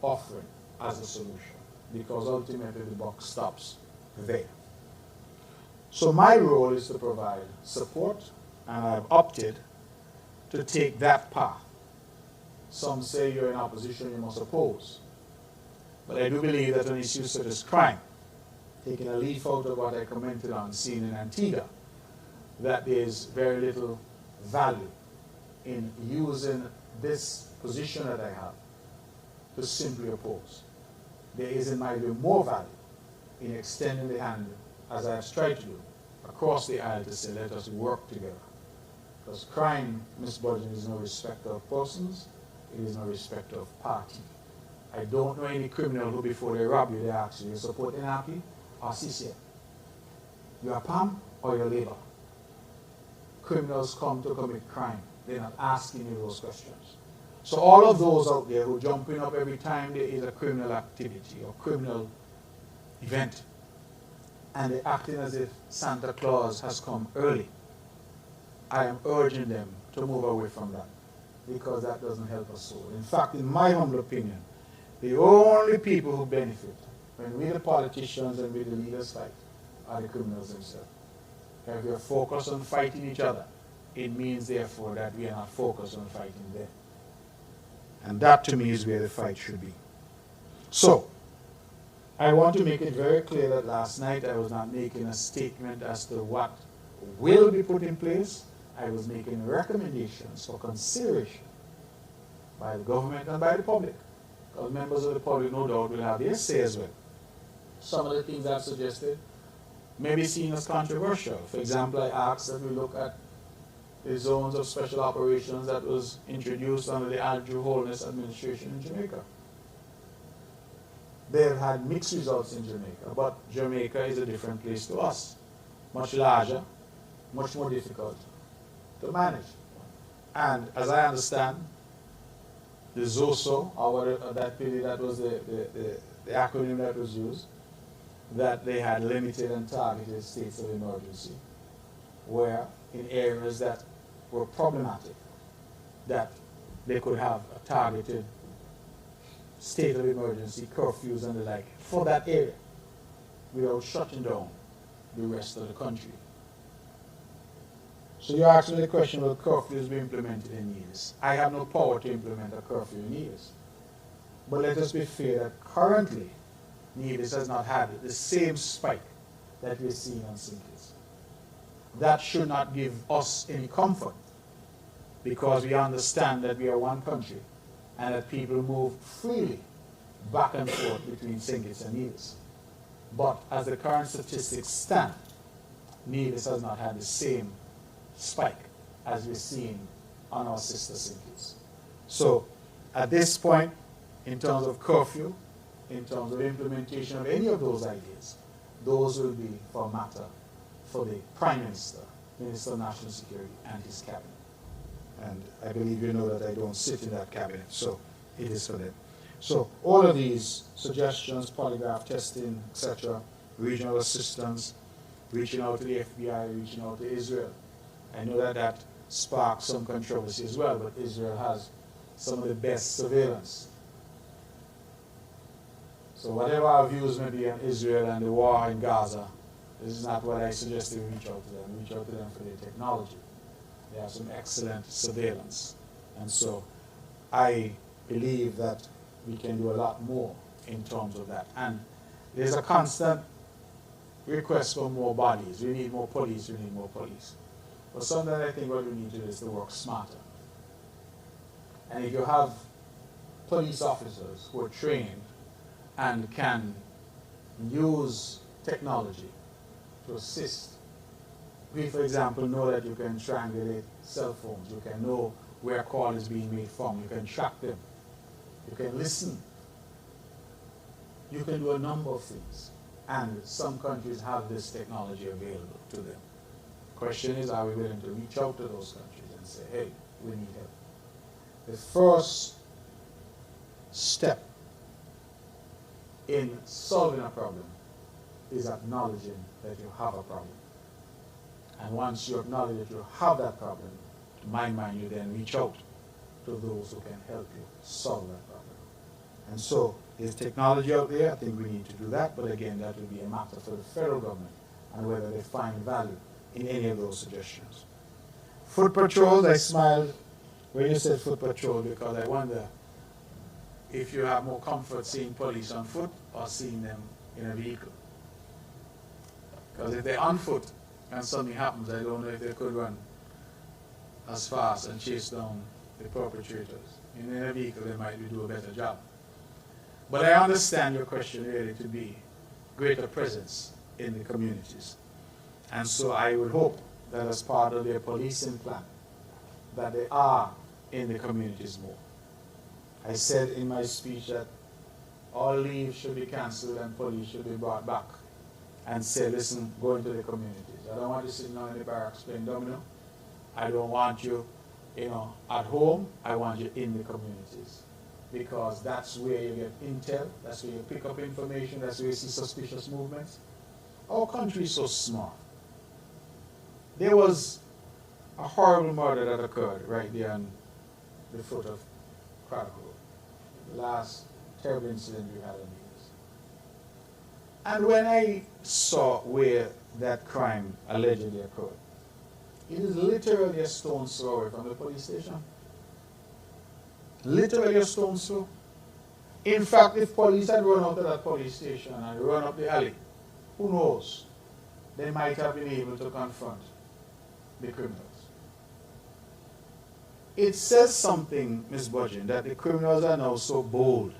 [SPEAKER 1] offering as a solution. Because ultimately the buck stops there. So my role is to provide support, and I've opted to take that path. Some say you're in opposition, you must oppose. But I do believe that on issues such as crime, taking a leaf out of what I commented on, seen in Antigua, that there's very little value in using this position that I have to simply oppose. There is, in my view, more value in extending the hand, as I have tried to do, across the aisle to say, let us work together. Because crime, Ms. Budgeon, is no respecter of persons, it is no respecter of party. I don't know any criminal who, before they rob you, they ask you support anarchy or CCM. You are PAM or your Labour. Criminals come to commit crime. They're not asking you those questions. So all of those out there who jumping up every time there is a criminal activity or criminal event, and they're acting as if Santa Claus has come early, I am urging them to move away from that, because that doesn't help us all. In fact, in my humble opinion, the only people who benefit when we the politicians and we the leaders fight are the criminals themselves. If we are focused on fighting each other, it means therefore that we are not focused on fighting them. And that to me is where the fight should be. So, I want to make it very clear that last night I was not making a statement as to what will be put in place. I was making recommendations for consideration by the government and by the public. Because members of the public, no doubt, will have their say as well. Some of the things I've suggested may be seen as controversial. For example, I asked that we look at the zones of special operations that was introduced under the Andrew Holness administration in Jamaica. They have had mixed results in Jamaica, but Jamaica is a different place to us. Much larger, much more difficult to manage. And as I understand, the ZOSO, or whatever that period, that was the acronym that was used, that they had limited and targeted states of emergency, where in areas that were problematic, that they could have a targeted state of emergency, curfews and the like, for that area, without shutting down the rest of the country. So you're asking the question, will curfews be implemented in Nevis? I have no power to implement a curfew in Nevis. But let us be fair that currently, Nevis has not had the same spike that we're seeing on St. Kitts. That should not give us any comfort, because we understand that we are one country and that people move freely back and forth between St. Kitts and Nevis. But as the current statistics stand, Nevis has not had the same spike as we're seeing on our sister St. Kitts. So at this point, in terms of curfew, in terms of implementation of any of those ideas, those will be for matter for the Prime Minister, Minister of National Security, and his cabinet. And I believe you know that I don't sit in that cabinet, so it is for them. So all of these suggestions, polygraph testing, etc., regional assistance, reaching out to the FBI, reaching out to Israel. I know that that sparked some controversy as well, but Israel has some of the best surveillance. So whatever our views may be on Israel and the war in Gaza, This is not what I suggest you reach out to them. Reach out to them for their technology. They have some excellent surveillance. And so I believe that we can do a lot more in terms of that. And there's a constant request for more bodies. We need more police, we need more police. But sometimes I think what we need to do is to work smarter. And if you have police officers who are trained and can use technology to assist, we, for example, know that you can triangulate cell phones, you can know where a call is being made from, you can track them, you can listen, you can do a number of things. And some countries have this technology available to them. The question is, are we willing to reach out to those countries and say, hey, we need help? The first step in solving a problem is acknowledging that you have a problem. And once you acknowledge that you have that problem, to my mind, you then reach out to those who can help you solve that problem. And so there's technology out there. I think we need to do that. But again, that will be a matter for the federal government and whether they find value in any of those suggestions. Foot patrols, I smiled when you said foot patrol because I wonder if you have more comfort seeing police on foot or seeing them in a vehicle. Because if they're on foot and something happens, I don't know if they could run as fast and chase down the perpetrators. In a vehicle, they might do a better job. But I understand your question really to be greater presence in the communities. And so I would hope that as part of their policing plan, that they are in the communities more. I said in my speech that all leave should be cancelled and police should be brought back and say, listen, go into the communities. I don't want you sitting down in the barracks playing domino. I don't want you, at home. I want you in the communities. Because that's where you get intel, that's where you pick up information, that's where you see suspicious movements. Our country is so smart. There was a horrible murder that occurred right there on the foot of Craddock Road. The last terrible incident we had in these. And when I saw where that crime allegedly occurred, it is literally a stone's throw away from the police station. Literally a stone's throw. In fact, if police had run out of that police station and run up the alley, who knows? They might have been able to confront the criminals. It says something, Ms. Budgeon, that the criminals are now so bold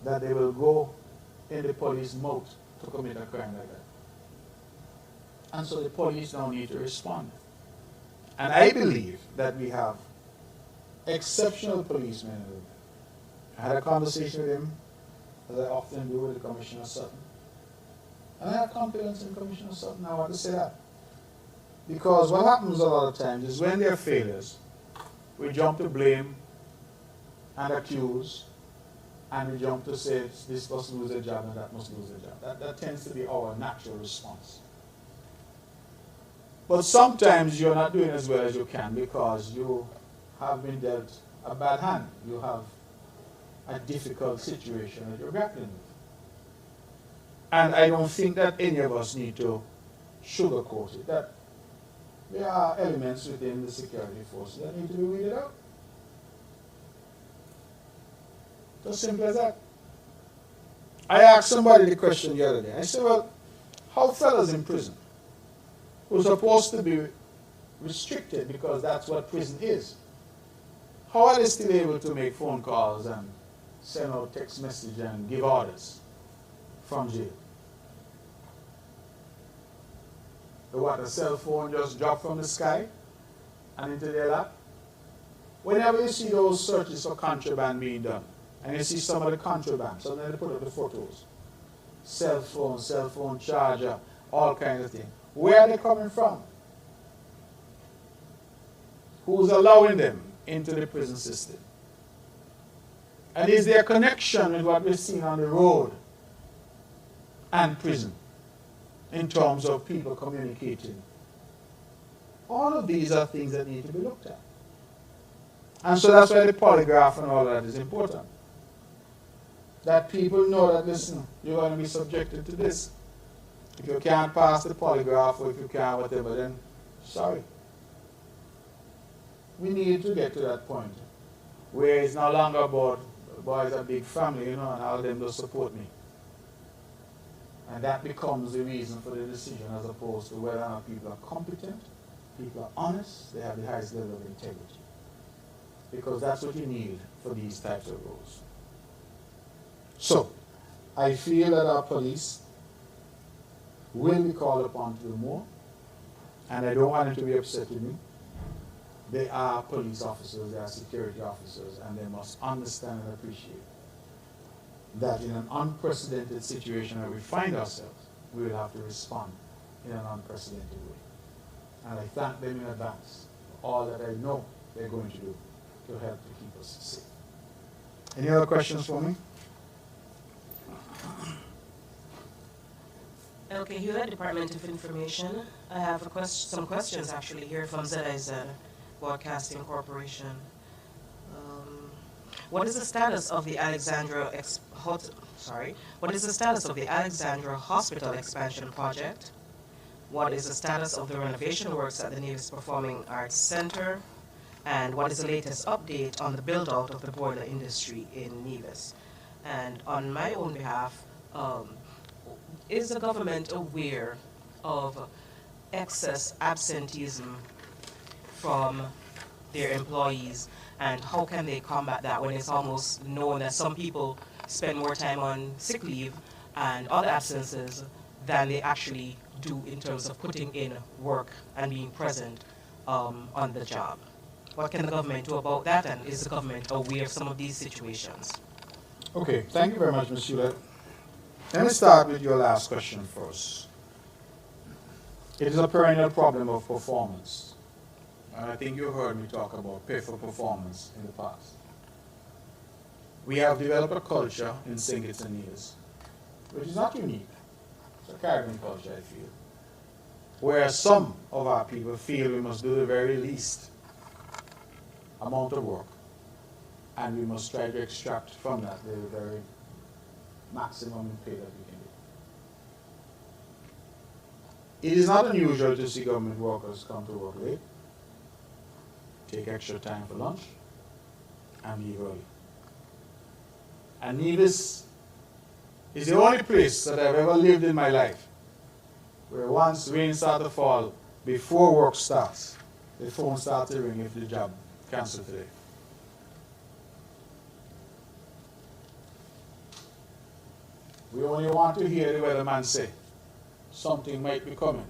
[SPEAKER 1] that they will go in the police mouth to commit a crime like that. And so the police now need to respond. And I believe that we have exceptional policemen and women. I had a conversation with him, as I often do with Commissioner Sutton. And I have confidence in Commissioner Sutton. I want to say that. Because what happens a lot of times is when there are failures, we jump to blame and accuse, and we jump to say this must lose a job and that must lose a job. That tends to be our natural response. But sometimes you're not doing as well as you can because you have been dealt a bad hand. You have a difficult situation that you're grappling with. And I don't think that any of us need to sugarcoat it. That there are elements within the security forces that need to be weeded out. Just simple as that. I asked somebody the question the other day. I said, well, how fellas in prison who are supposed to be restricted because that's what prison is, how are they still able to make phone calls and send out text messages and give orders from jail? A cell phone just dropped from the sky and into their lap? Whenever you see those searches for contraband being done, and you see some of the contraband, so then they put up the photos. Cell phone charger, all kinds of things. Where are they coming from? Who's allowing them into the prison system? And is there a connection with what we're seeing on the road and prison in terms of people communicating? All of these are things that need to be looked at. And so that's why the polygraph and all that is important. That people know that, listen, you're going to be subjected to this. If you can't pass the polygraph, or if you can't whatever, then sorry. We need to get to that point where it's no longer about boys a big family, you know, and all of them will support me. And that becomes the reason for the decision, as opposed to whether or not people are competent, people are honest, they have the highest level of integrity. Because that's what you need for these types of roles. So, I feel that our police will be called upon to do more, and I don't want them to be upset with me. They are police officers, they are security officers, and they must understand and appreciate that in an unprecedented situation where we find ourselves, we will have to respond in an unprecedented way. And I thank them in advance for all that I know they're going to do to help to keep us safe. Any other questions for me?
[SPEAKER 2] Okay, Hewlett, Department of Information. I have some questions actually here from ZIZ Broadcasting Corporation. What is the status of the Alexandra Hospital expansion project? What is the status of the renovation works at the Nevis Performing Arts Center? And what is the latest update on the build-out of the boiler industry in Nevis? And on my own behalf, is the government aware of excess absenteeism from their employees, and how can they combat that when it's almost known that some people spend more time on sick leave and other absences than they actually do in terms of putting in work and being present on the job? What can the government do about that, and is the government aware of some of these situations?
[SPEAKER 1] Okay, thank you very much, Ms. Hewlett. Let me start with your last question first. It is a perennial problem of performance. And I think you heard me talk about pay for performance in the past. We have developed a culture in St. Kitts and Nevis, which is not unique. It's a Caribbean culture, I feel, where some of our people feel we must do the very least amount of work, and we must try to extract from that the very maximum in pay that we can do. It is not unusual to see government workers come to work late, take extra time for lunch, and leave early. And Nevis is the only place that I've ever lived in my life where once rain starts to fall, before work starts, the phone starts to ring if the job cancelled today. We only want to hear the weatherman say something might be coming,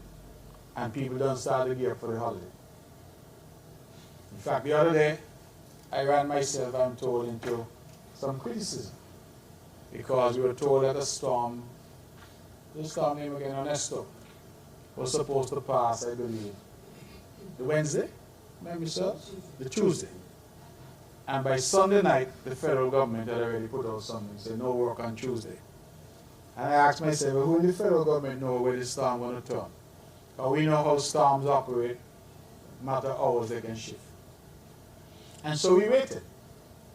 [SPEAKER 1] and people don't start to gear up for the holiday. In fact, the other day, I ran myself, I'm told, into some criticism because we were told that the storm name again, Ernesto, was supposed to pass, I believe, the Wednesday, maybe so, the Tuesday. And by Sunday night, the federal government had already put out something, said no work on Tuesday. And I asked myself, well, who in the federal government know where the storm going to turn? Because we know how storms operate, no matter hours they can shift. And so we waited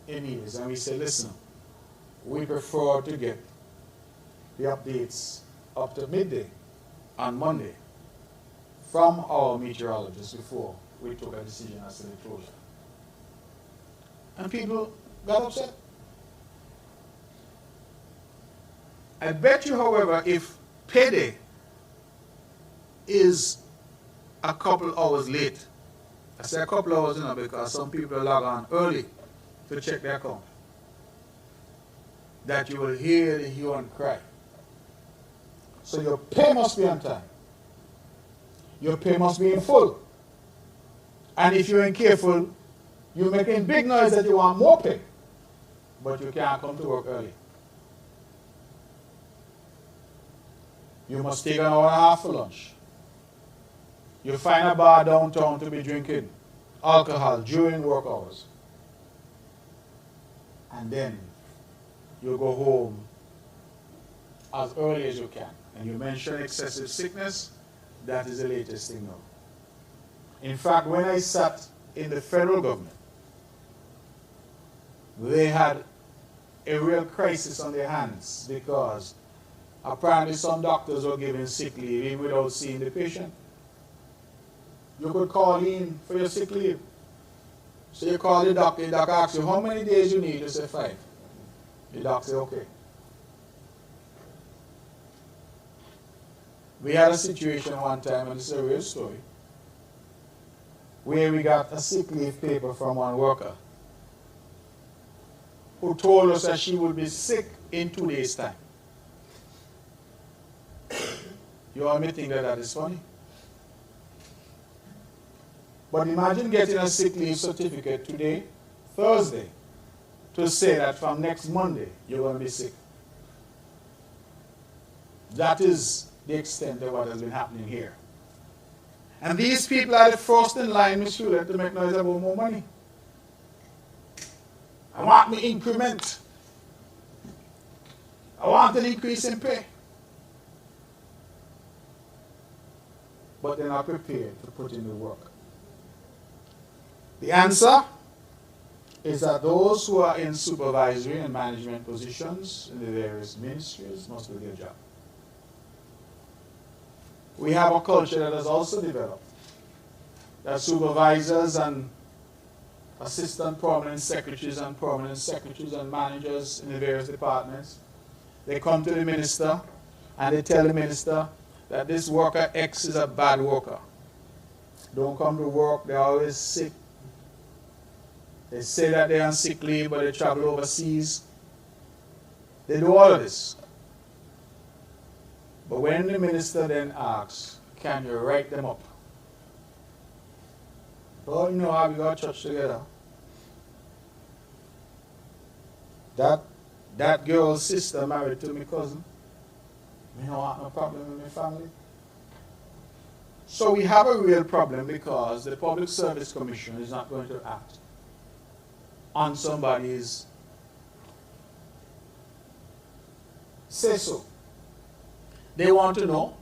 [SPEAKER 1] in Nevis and we said, listen, we prefer to get the updates up to midday on Monday from our meteorologists before we took a decision as to the closure. And people got upset. I bet you, however, if payday is a couple hours late, I say a couple hours, because some people log on early to check their account, that you will hear the hue and cry. So your pay must be on time. Your pay must be in full. And if you're ain't careful, you're making big noise that you want more pay, but you can't come to work early. You must take an hour and a half for lunch. You find a bar downtown to be drinking alcohol during work hours. And then you go home as early as you can. And you mention excessive sickness, that is the latest thing now. In fact, when I sat in the federal government, they had a real crisis on their hands because Apparently some doctors were giving sick leave even without seeing the patient. You could call in for your sick leave. So you call the doctor asks you how many days you need, you say 5. The doctor says, okay. We had a situation one time, and this is a real story, where we got a sick leave paper from one worker who told us that she would be sick in 2 days' time. You all may think that that is funny. But imagine getting a sick leave certificate today, Thursday, to say that from next Monday you're going to be sick. That is the extent of what has been happening here. And these people are the first in line, Ms. Hewlett, to make noise about more money. I want me increment. I want an increase in pay. But they're not prepared to put in the work. The answer is that those who are in supervisory and management positions in the various ministries must do their job. We have a culture that has also developed, that supervisors and assistant permanent secretaries and managers in the various departments, they come to the minister and they tell the minister that this worker X is a bad worker. Don't come to work, they're always sick. They say that they're on sick leave, but they travel overseas. They do all of this. But when the minister then asks, can you write them up? Oh, you know how we got church together. That girl's sister married to my cousin. We don't have no problem with my family. So we have a real problem because the Public Service Commission is not going to act on somebody's say-so. They want to know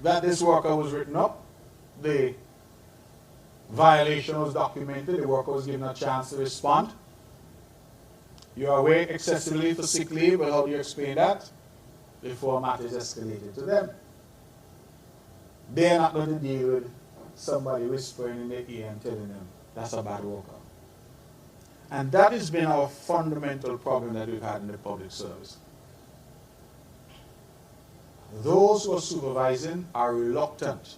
[SPEAKER 1] that this worker was written up, the violation was documented, the worker was given a chance to respond. You are away excessively for sick leave, but how do you explain that? Before matters escalated to them. They're not going to deal with somebody whispering in their ear and telling them that's a bad worker. And that has been our fundamental problem that we've had in the public service. Those who are supervising are reluctant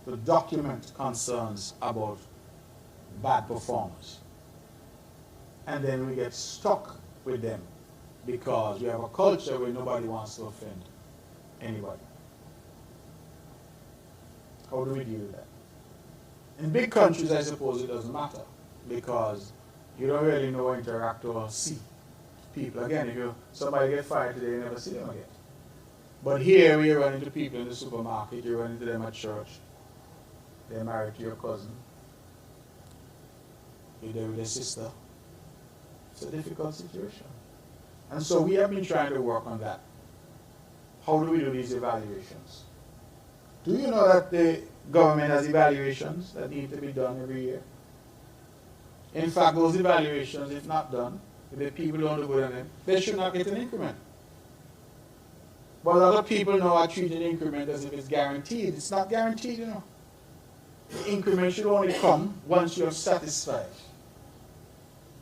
[SPEAKER 1] to document concerns about bad performers. And then we get stuck with them because we have a culture where nobody wants to offend anybody. How do we deal with that? In big countries, I suppose it doesn't matter because you don't really know, interact, or see people. Again, if somebody gets fired today, you never see them again. But here, we run into people in the supermarket, you run into them at church. They're married to your cousin. You're there with their sister. It's a difficult situation. And so we have been trying to work on that. How do we do these evaluations? Do you know that the government has evaluations that need to be done every year? In fact, those evaluations, if not done, if the people don't do good on them, they should not get an increment. But other people now are treating increment as if it's guaranteed. It's not guaranteed, you know. The increment should only come once you're satisfied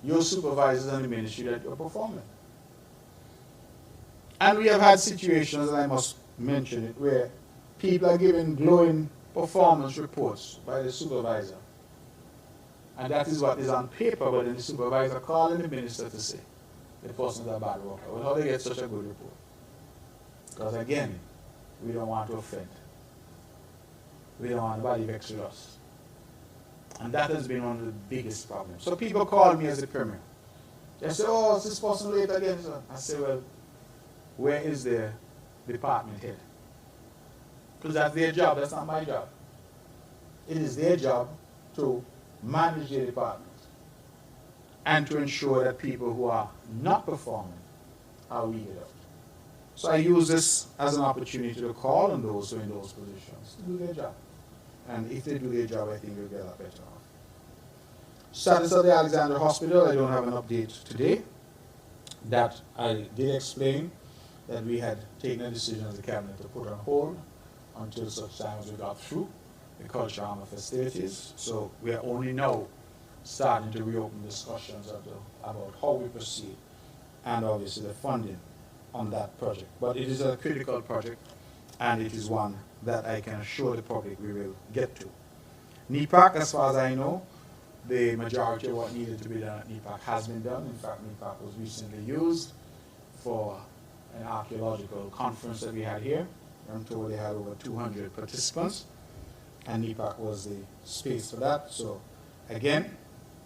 [SPEAKER 1] your supervisors and the ministry that you're performing. And we have had situations, and I must mention it, where people are given glowing performance reports by the supervisor. And that is what is on paper, but then the supervisor calling the minister to say the person is a bad worker. Well, how do they get such a good report? Because again, we don't want to offend. We don't want anybody vexed with us. And that has been one of the biggest problems. So people call me as a premier. They say, oh, is this person late again? So I say, well, where is their department head? Because that's their job, that's not my job. It is their job to manage their department and to ensure that people who are not performing are weeded out. So I use this as an opportunity to call on those who are in those positions to do their job. And if they do their job, I think we'll get a lot better off. Status of the Alexander Hospital, I don't have an update today. That I did explain. that we had taken a decision as a cabinet to put on hold until such time as we got through the cultural armor festivities. So we are only now starting to reopen discussions about how we proceed and obviously the funding on that project. But it is a critical project, and it is one that I can assure the public we will get to. NEPAC, as far as I know, the majority of what needed to be done at NEPAC has been done. In fact, NEPAC was recently used for an archaeological conference that we had here. I'm told they had over 200 participants, and NEPAC was the space for that. So again,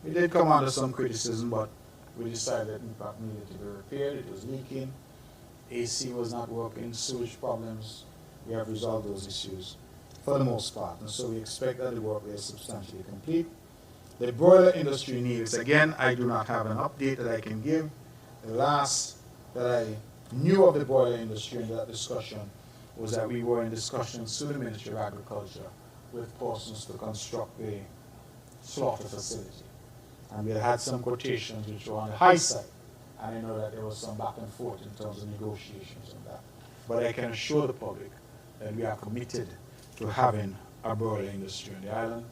[SPEAKER 1] we did come under some criticism, but we decided that NEPAC needed to be repaired. It was leaking, AC was not working, sewage problems. We have resolved those issues for the most part, and so we expect that the work is substantially complete. The broiler industry needs, again, I do not have an update that I can give. The last that I knew of the broiler industry in that discussion was that we were in discussions through the Ministry of Agriculture with persons to construct the slaughter facility. And we had some quotations which were on the high side, and I know that there was some back and forth in terms of negotiations on that. But I can assure the public that we are committed to having a broiler industry on the island,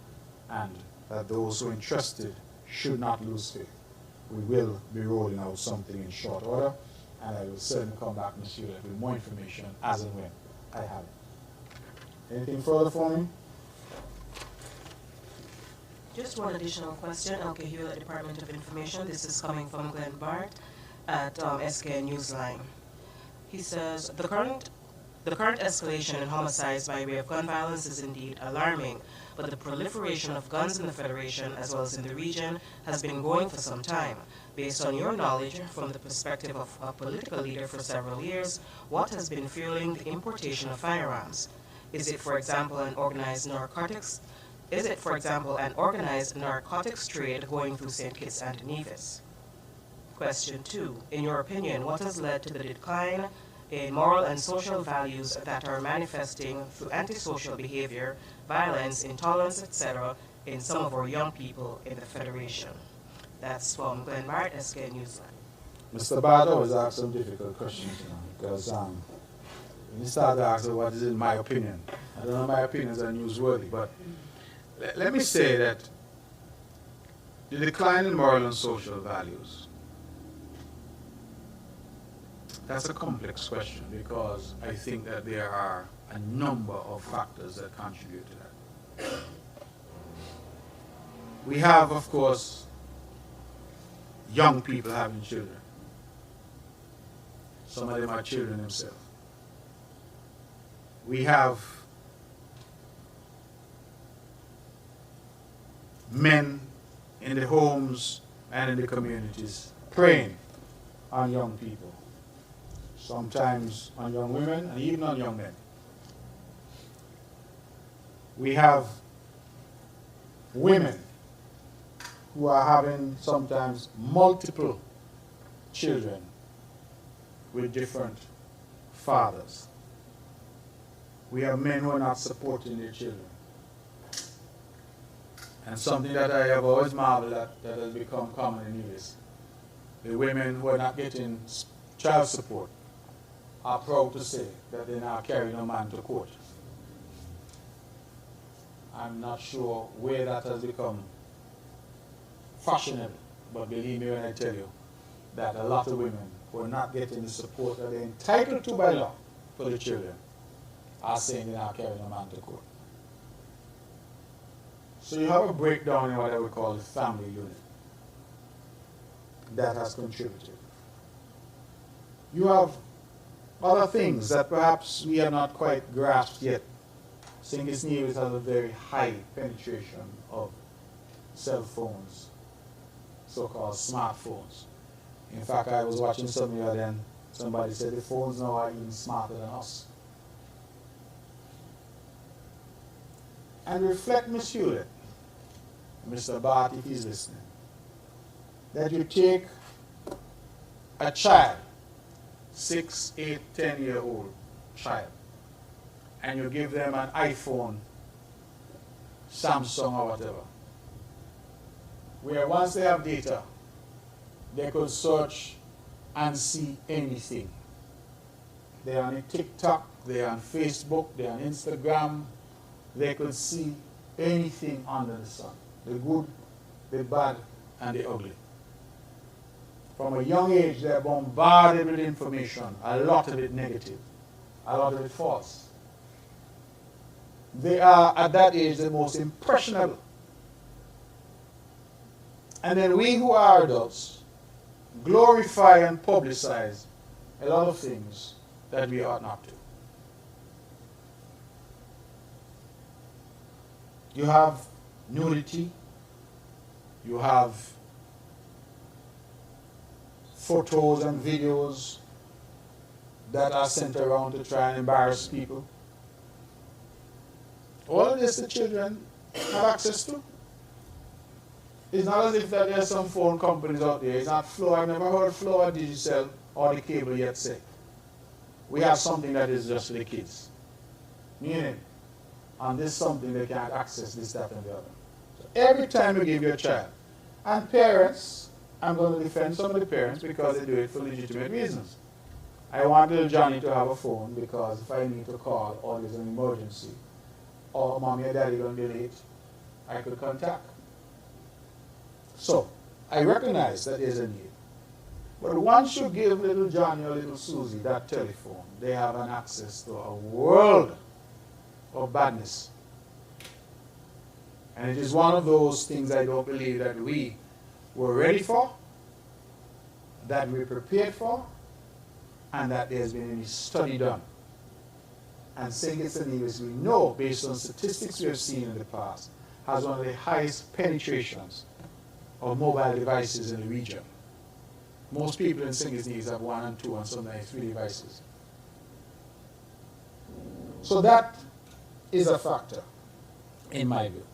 [SPEAKER 1] and that those who are interested should not lose faith. We will be rolling out something in short order, and I will certainly come back, Mr. Hewlett, with more information as and when I have it. Anything further for me?
[SPEAKER 2] Just one additional question. Okay, Hewlett, Department of Information. This is coming from Glenn Bart at SKN Newsline. He says, the current escalation in homicides by way of gun violence is indeed alarming, but the proliferation of guns in the Federation as well as in the region has been going for some time. Based on your knowledge from the perspective of a political leader for several years, what has been fueling the importation of firearms? Is it, for example, an organized narcotics trade going through St. Kitts and Nevis? Question 2. In your opinion, what has led to the decline in moral and social values that are manifesting through antisocial behavior, violence, intolerance, etc., in some of our young people in the Federation? That's from Glenn Bart, SK Newsline.
[SPEAKER 1] Mr. Bart always asks some difficult questions, because when you start to ask what is in my opinion, I don't know if my opinions are newsworthy, but let me say that the decline in moral and social values, that's a complex question, because I think that there are a number of factors that contribute to that. We have, of course, young people having children. Some of them are children themselves. We have men in the homes and in the communities preying on young people, sometimes on young women and even on young men. We have women who are having sometimes multiple children with different fathers. We have men who are not supporting their children. And something that I have always marveled at that has become common in US, the women who are not getting child support are proud to say that they're now carrying a man to court. I'm not sure where that has become fashionable, but believe me when I tell you that a lot of women who are not getting the support that they're entitled to by law for the children are saying they're now carrying a man to court. So you have a breakdown in what I would call the family unit that has contributed. You have other things that perhaps we have not quite grasped yet. St. Kitts Nevis has a very high penetration of cell phones, so-called smartphones. In fact, I was watching something the other day and somebody said the phones now are even smarter than us. And reflect, Ms. Hewlett, Mr. Bart, if he's listening, that you take a child, 6, 8, 10-year-old child, and you give them an iPhone, Samsung or whatever, where once they have data, they could search and see anything. they're on TikTok, they're on Facebook, they're on Instagram. They could see anything under the sun. The good, the bad, and the ugly. From a young age, they're bombarded with information, a lot of it negative, a lot of it false. They are, at that age, the most impressionable. And then we who are adults glorify and publicize a lot of things that we ought not to. You have nudity, you have photos and videos that are sent around to try and embarrass people. All of this the children have access to. It's not as if that there are some phone companies out there. It's not Flow. I've never heard Flow or Digicel or the cable yet say. We have something that is just for the kids. Meaning, on this something they can't access this, that, and the other. So every time you give your child, and parents, I'm going to defend some of the parents because they do it for legitimate reasons. I want little Johnny to have a phone because if I need to call or there's an emergency, or mommy or daddy going to be late, I could contact. So, I recognize that there's a need. But once you give little Johnny or little Susie that telephone, they have an access to a world of badness. And it is one of those things I don't believe that we were ready for, that we prepared for, and that there's been any study done. And St. Kitts and Nevis, we know, based on statistics we have seen in the past, has one of the highest penetrations of mobile devices in the region. Most people in St. Kitts and Nevis have 1 and 2 and sometimes 3 devices. So that is a factor, in my view.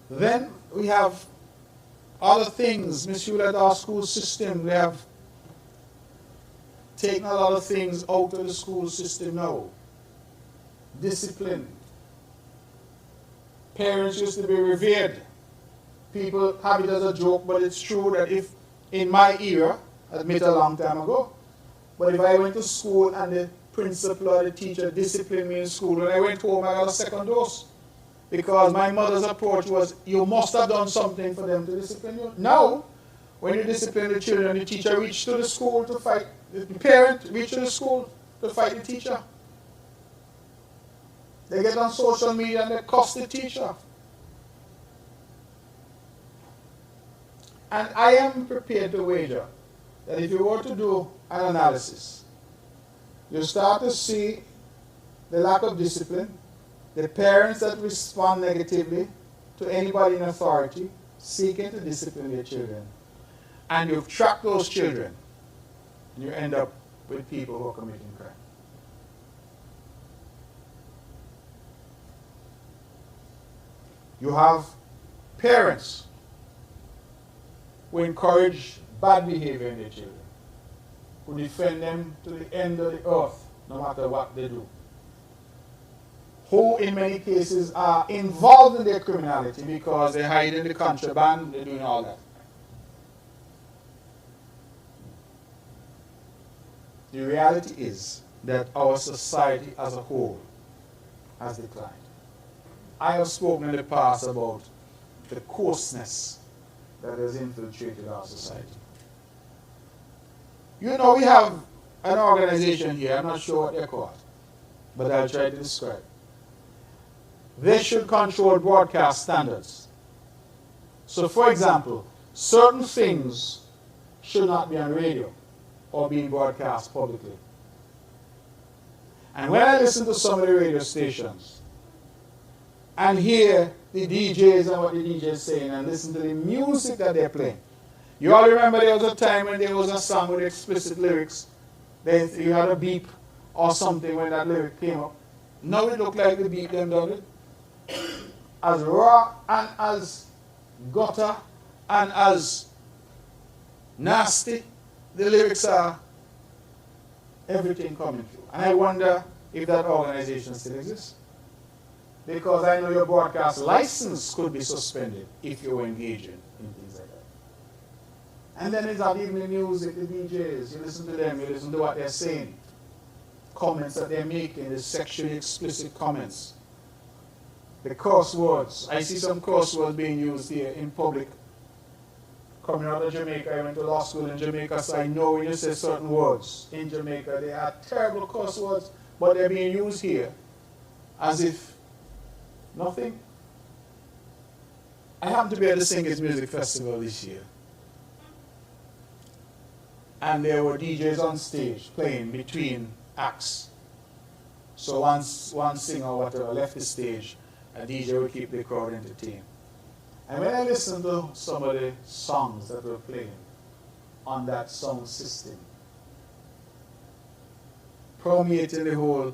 [SPEAKER 1] Then we have other things. Miss Hewlett, our school system, we have taken a lot of things out of the school system now. Discipline. Parents used to be revered. People have it as a joke, but it's true that if, in my era, I admit a long time ago, but if I went to school and the principal or the teacher disciplined me in school, when I went home I got a second dose. Because my mother's approach was, you must have done something for them to discipline you. Now, when you discipline the children, the teacher reaches to the school to fight, the parent reaches to the school to fight the teacher. They get on social media and they cuss the teacher. And I am prepared to wager that if you were to do an analysis, you start to see the lack of discipline, the parents that respond negatively to anybody in authority seeking to discipline their children. And you've tracked those children, and you end up with people who are committing crime. You have parents who encourage bad behavior in their children, who defend them to the end of the earth, no matter what they do, who in many cases are involved in their criminality because they're hiding the contraband, they're doing all that. The reality is that our society as a whole has declined. I have spoken in the past about the coarseness that has infiltrated our society. You know, we have an organization here, I'm not sure what they're called, but I'll try to describe. They should control broadcast standards. So, for example, certain things should not be on radio or being broadcast publicly. And when I listen to some of the radio stations and hear the DJs and what the DJs are saying and listen to the music that they're playing, you all remember there was a time when there was a song with explicit lyrics, then you had a beep or something when that lyric came up. Now it looked like the beep them done it. As raw and as gutter and as nasty the lyrics are, everything coming through. And I wonder if that organization still exists. Because I know your broadcast license could be suspended if you were engaging in things like that. And then it's not even the music, the DJs. You listen to them, you listen to what they're saying. comments that they're making, the sexually explicit comments, the curse words. I see some curse words being used here in public. Coming out of Jamaica, I went to law school in Jamaica, so I know when you say certain words in Jamaica, they are terrible curse words, but they're being used here as if nothing. I happened to be at the Singers Music Festival this year, and there were DJs on stage playing between acts. So once one singer or whatever left the stage, a DJ would keep the crowd entertained. And when I listened to some of the songs that were playing on that sound system, permeating the whole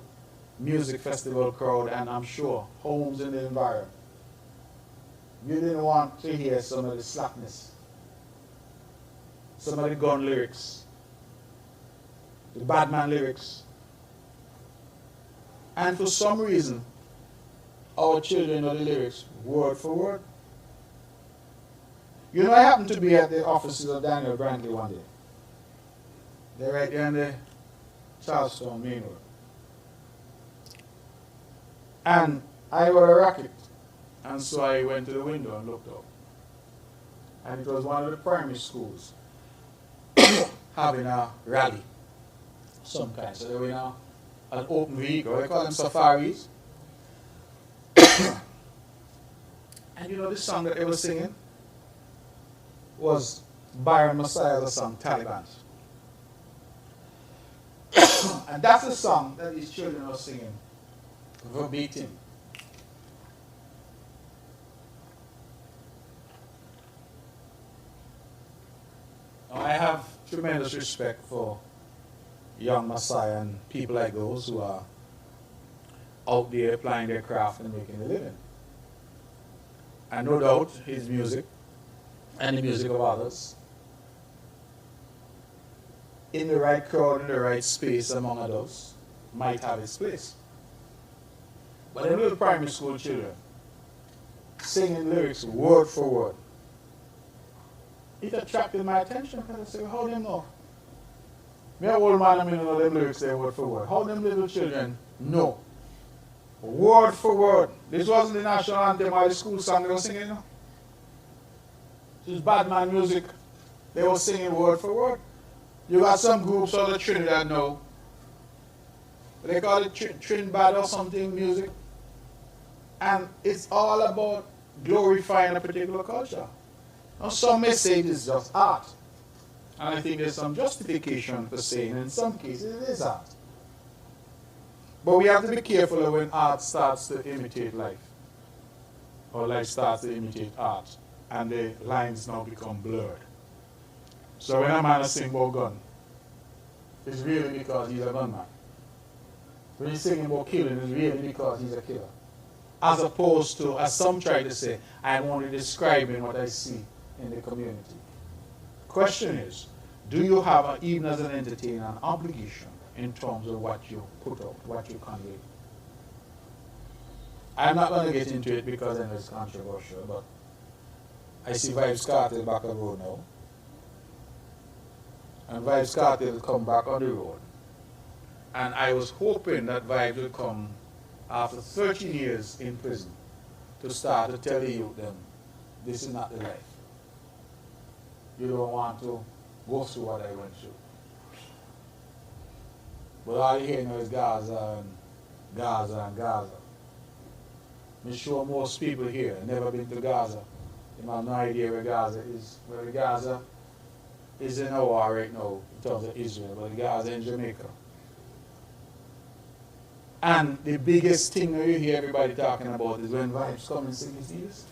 [SPEAKER 1] music festival crowd, and I'm sure homes in the environment, you didn't want to hear some of the slackness, some of the gun lyrics, the bad man lyrics. And for some reason, our children know the lyrics word for word. You know, I happened to be at the offices of Daniel Brantley one day. They're right there in the Charlestown Main Road. And I got a racket. And so I went to the window and looked up. And it was one of the primary schools having a rally of some kind. So they were in an open vehicle. They call them safaris. And you know the song that they were singing was Byron Messiah's song, Taliban. And that's the song that these children are singing verbatim. Now, I have tremendous respect for young Messiah and people like those who are out there applying their craft and making a living. And no doubt his music and the music of others, in the right crowd, in the right space among others, might have its place. But the little primary school children singing lyrics word for word, it attracted my attention because I said, well, how them know? Me a old man, I mean, know them lyrics there word for word. How them little children know? Word for word. This wasn't the national anthem or the school song they were singing, you know? This is bad man music. They were singing word for word. You got some groups out of Trinidad now. They call it Trinidad or something music. And it's all about glorifying a particular culture. Now some may say it is just art. And I think there's some justification for saying in some cases it is art. But we have to be careful when art starts to imitate life. Or life starts to imitate art. And the lines now become blurred. So when a man sings about gun, it's really because he's a gunman. When he's singing about killing, it's really because he's a killer. As opposed to, as some try to say, I'm only describing what I see in the community. Question is, do you have, even as an entertainer, an obligation in terms of what you put out, what you convey? I'm not going to get into it because I know it's controversial, but I see Vibes Cartel back on the road now. And Vibes Cartel will come back on the road. And I was hoping that Vibes will come after 13 years in prison to start to tell the youth them, this is not the life. You don't want to go through what I went through. But all you hear now is Gaza and Gaza and Gaza. I'm sure most people here have never been to Gaza. They have no idea where Gaza is. Well, Gaza is in a war right now in terms of Israel, but Gaza in Jamaica. And the biggest thing that you hear everybody talking about is when Vibes come and sing his ears.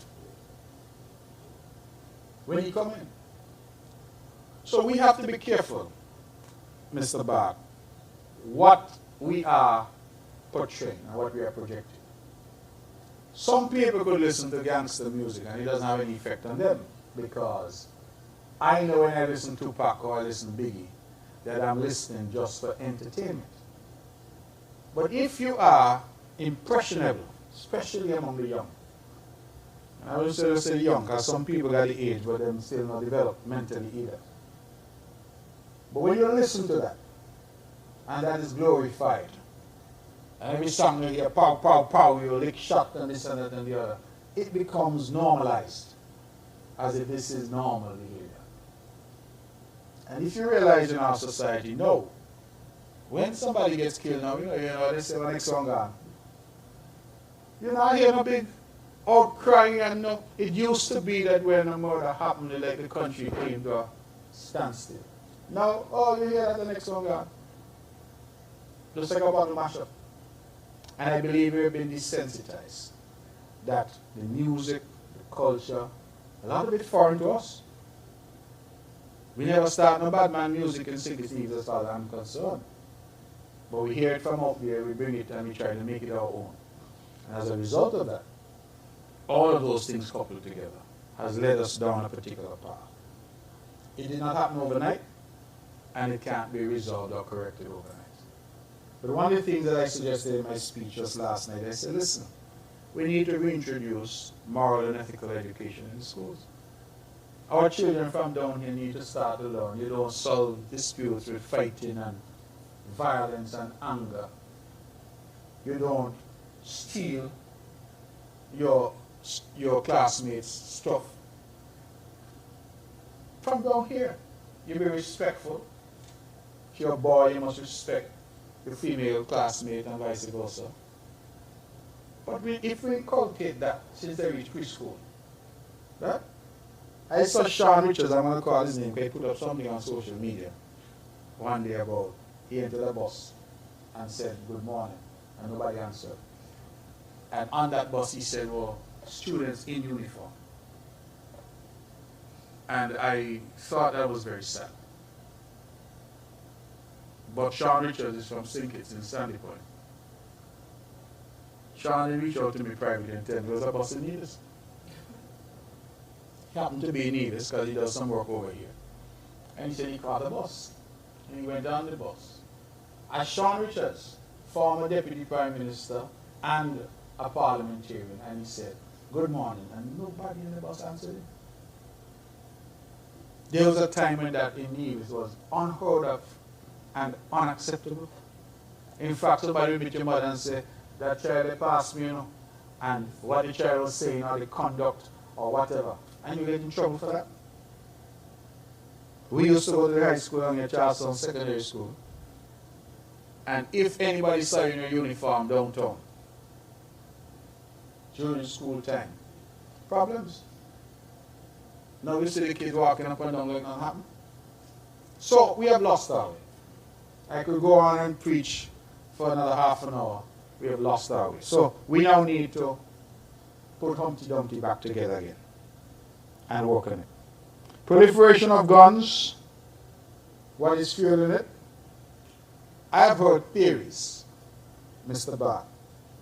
[SPEAKER 1] When he come in. So we have to be careful, Mr. Bach, what we are portraying and what we are projecting. Some people could listen to gangster music and it doesn't have any effect on them because I know when I listen to Tupac or I listen to Biggie that I'm listening just for entertainment. But if you are impressionable, especially among the young, and I will say young because some people got the age but they're still not developed mentally either. But when you listen to that, and that is glorified, And every song you hear, pow, pow, pow, you lick shot and this and that and the other. It becomes normalized, as if this is normal behavior. And if you realize in our society, no, when somebody gets killed now, they say, well, next one gone. You're not hearing a big outcry, and no, it used to be that when a murder happened, like the country came to a standstill. Now, oh, you hear that the next one gone. Just like a bottle mashup. And I believe we've been desensitized that the music, the culture, a lot of it foreign to us. We never start no bad man music in 60s as far as I'm concerned. But we hear it from up there, we bring it and we try to make it our own. And as a result of that, all of those things coupled together has led us down a particular path. It did not happen overnight, and it can't be resolved or corrected overnight. But one of the things that I suggested in my speech just last night, I said, listen, we need to reintroduce moral and ethical education in the schools. Our children from down here need to start to learn. You don't solve disputes with fighting and violence and anger. You don't steal your classmates' stuff. From down here, you be respectful. If you're a boy, you must respect your female classmate and vice versa. But if we inculcate that since they reach preschool, right? I saw Sean Richards, I'm going to call his name, because he put up something on social media one day about he entered the bus and said, good morning, and nobody answered. And on that bus he said, well, students in uniform. And I thought that was very sad. But Sean Richards is from St. Kitts in Sandy Point. Sean reached out to me privately and said, there's a bus in Nevis. He happened to be in Nevis because he does some work over here. And he said he caught a bus. And he went down the bus. As Sean Richards, former Deputy Prime Minister and a parliamentarian, and he said, good morning, and nobody in the bus answered him. There was a time when that in Nevis was unheard of and unacceptable. In fact, somebody would meet your mother and say, that child they passed me, and what the child was saying or the conduct or whatever. And you get in trouble for that. We used to go to the high school and Charleston Secondary School. And if anybody saw you in your uniform downtown during school time, problems. Now we see the kids walking up and down like nothing happened. So we have lost our way. I could go on and preach for another half an hour. We have lost our way. So we now need to put Humpty Dumpty back together again and work on it. Proliferation of guns. What is fueling it? I have heard theories, Mr. Barr.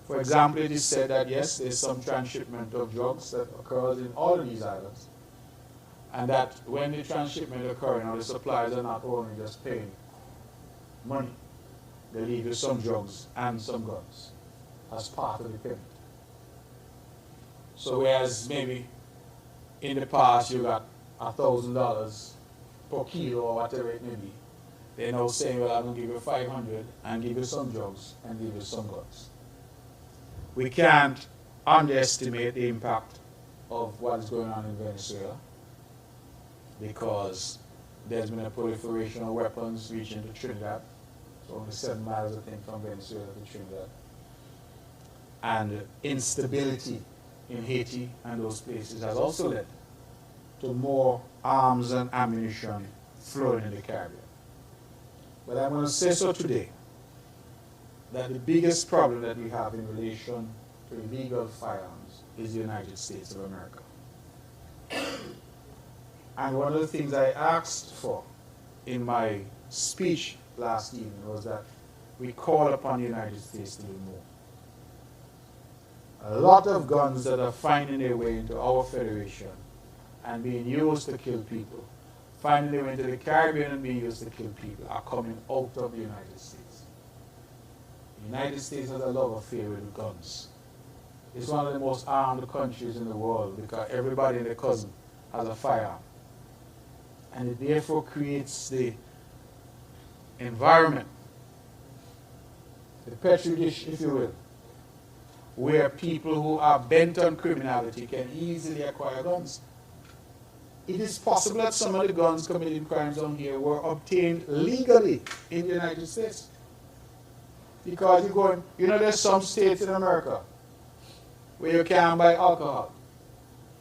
[SPEAKER 1] For example, it is said that yes, there's some transshipment of drugs that occurs in all of these islands. And that when the transshipment occurs, the suppliers are not only just paying money, they leave you some drugs and some guns as part of the payment. So whereas maybe in the past you got $1,000 per kilo or whatever it may be, they're now saying, well, I'm going to give you 500 and give you some drugs and give you some guns. We can't underestimate the impact of what is going on in Venezuela, because there's been a proliferation of weapons reaching to Trinidad. It's only 7 miles, I think, from Venezuela to Trinidad. And instability in Haiti and those places has also led to more arms and ammunition flowing in the Caribbean. But I'm going to say so today, that the biggest problem that we have in relation to illegal firearms is the United States of America. And one of the things I asked for in my speech last evening was that we call upon the United States to do more. A lot of guns that are finding their way into our federation and being used to kill people, finding their way into the Caribbean and being used to kill people, are coming out of the United States. The United States has a love affair with guns. It's one of the most armed countries in the world because everybody and their cousin has a firearm. And it therefore creates the environment the petri dish, if you will, where people who are bent on criminality can easily acquire guns. It is possible that some of the guns committing crimes on here were obtained legally in the United States. Because you go in, you know, there's some states in America where you can't buy alcohol,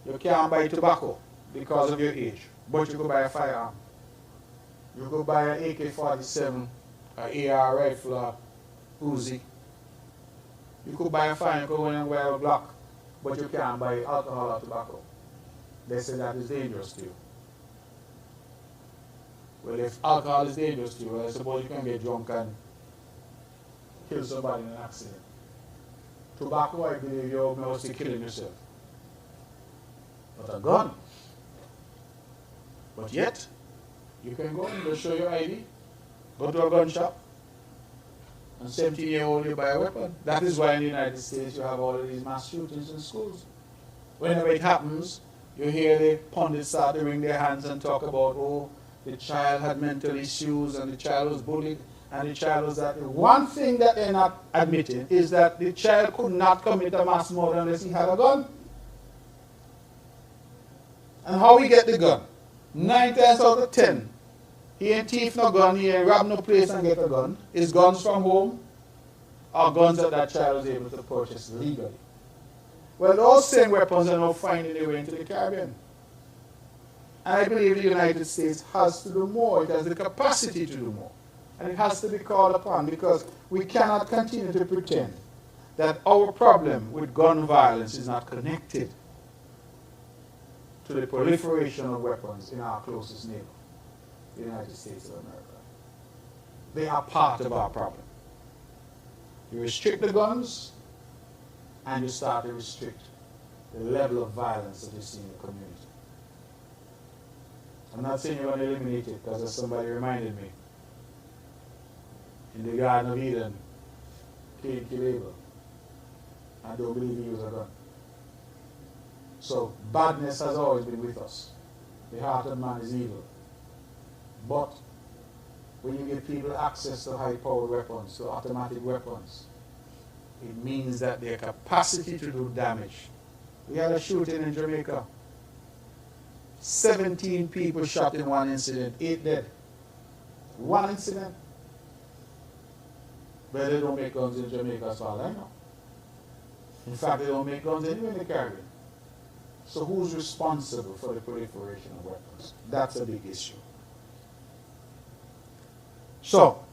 [SPEAKER 1] you can't buy tobacco because of your age, but you could buy a firearm. You could buy an AK-47, an AR rifle, or Uzi. You could buy a firearm, you could go in and wear a Glock, but you can't buy alcohol or tobacco. They say that is dangerous to you. Well, if alcohol is dangerous to you, well, I suppose you can get drunk and kill somebody in an accident. Tobacco, I believe you're mostly killing yourself. But a gun. But yet, you can go and show your ID, go to a gun shop, and 17-year-old you buy a weapon. That is why in the United States you have all of these mass shootings in schools. Whenever it happens, you hear the pundits start to wring their hands and talk about, oh, the child had mental issues and the child was bullied and the child was that. One thing that they're not admitting is that the child could not commit a mass murder unless he had a gun. And how we get the gun? 9 times out of 10, he ain't thief no gun, he ain't rob no place and get a gun. Is guns from home or guns that that child was able to purchase legally. Well, those same weapons are now finding their way into the Caribbean. And I believe the United States has to do more. It has the capacity to do more. And it has to be called upon, because we cannot continue to pretend that our problem with gun violence is not connected to the proliferation of weapons in our closest neighbor, the United States of America. They are part of our problem. You restrict the guns, and you start to restrict the level of violence that you see in the community. I'm not saying you're going to eliminate it, because as somebody reminded me, in the Garden of Eden, Cain killed Abel. I don't believe he used a gun. So badness has always been with us. The heart of man is evil. But when you give people access to high-powered weapons, to automatic weapons, it means that their capacity to do damage. We had a shooting in Jamaica. 17 people shot in one incident, 8 dead. One incident. But they don't make guns in Jamaica as far as I know. In fact, they don't make guns anywhere in the Caribbean. So who's responsible for the proliferation of weapons? That's a big issue. So,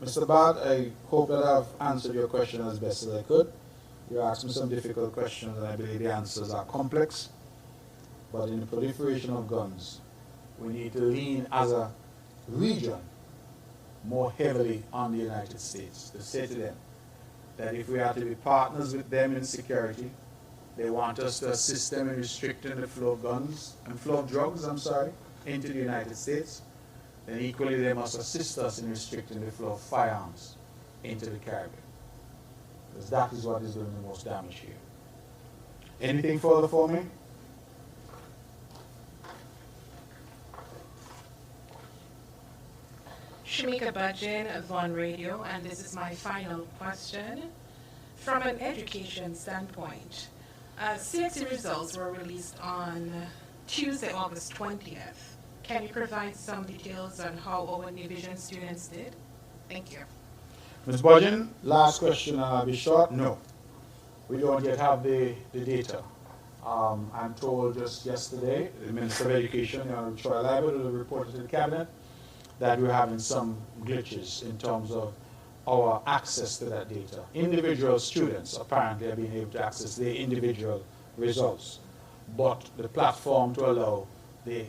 [SPEAKER 1] Mr. Bard, I hope that I've answered your question as best as I could. You asked me some difficult questions, and I believe the answers are complex. But in the proliferation of guns, we need to lean as a region more heavily on the United States to say to them that if we are to be partners with them in security, they want us to assist them in restricting the flow of guns and flow of drugs, into the United States, then equally they must assist us in restricting the flow of firearms into the Caribbean. Because that is what is doing the most damage here. Anything further for me?
[SPEAKER 3] Shamika Bajin of One Radio, and this is my final question. From an education standpoint, CXC results were released on Tuesday, August 20th. Can you provide some details on how our division students did? Thank you.
[SPEAKER 1] Ms. Bajin, last question, I'll be short. No, we don't yet have the data. I'm told just yesterday, the Minister of Education, Troy Library, reported to the Cabinet that we're having some glitches in terms of our access to that data. Individual students apparently are being able to access their individual results, but the platform to allow the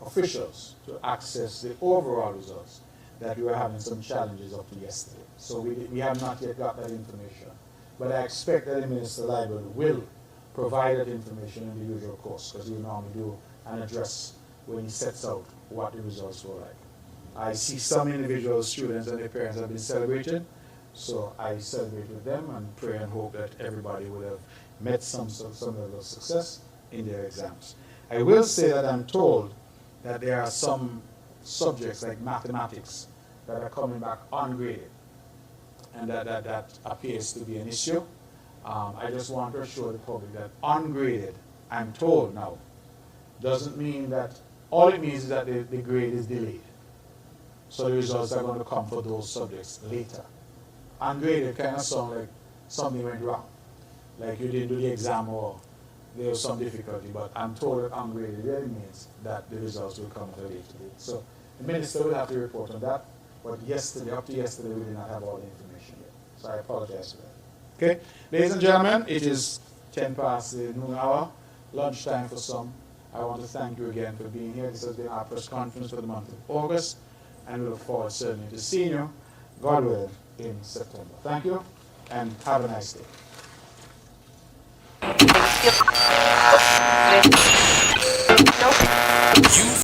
[SPEAKER 1] officials to access the overall results, that we were having some challenges up to yesterday. So we have not yet got that information. But I expect that the Minister of the Library will provide that information in the usual course, because he will normally do an address when he sets out what the results were like. I see some individual students and their parents have been celebrating, so I celebrate with them and pray and hope that everybody will have met some level of success in their exams. I will say that I'm told that there are some subjects like mathematics that are coming back ungraded. and that appears to be an issue. I just want to assure the public that ungraded, I'm told now, doesn't mean that, all it means is that the grade is delayed. So the results are going to come for those subjects later. Ungraded kind of sound like something went wrong. Like you didn't do the exam or there was some difficulty, but I'm told that ungraded really means that the results will come at a later date. So the minister will have to report on that, but yesterday, up to yesterday, we did not have all the information yet. So I apologize for that. Okay, ladies and gentlemen, it is 10 past the noon hour, lunchtime for some. I want to thank you again for being here. This has been our press conference for the month of August, and we look forward certainly to seeing you, God willing, in September. Thank you, and have a nice day.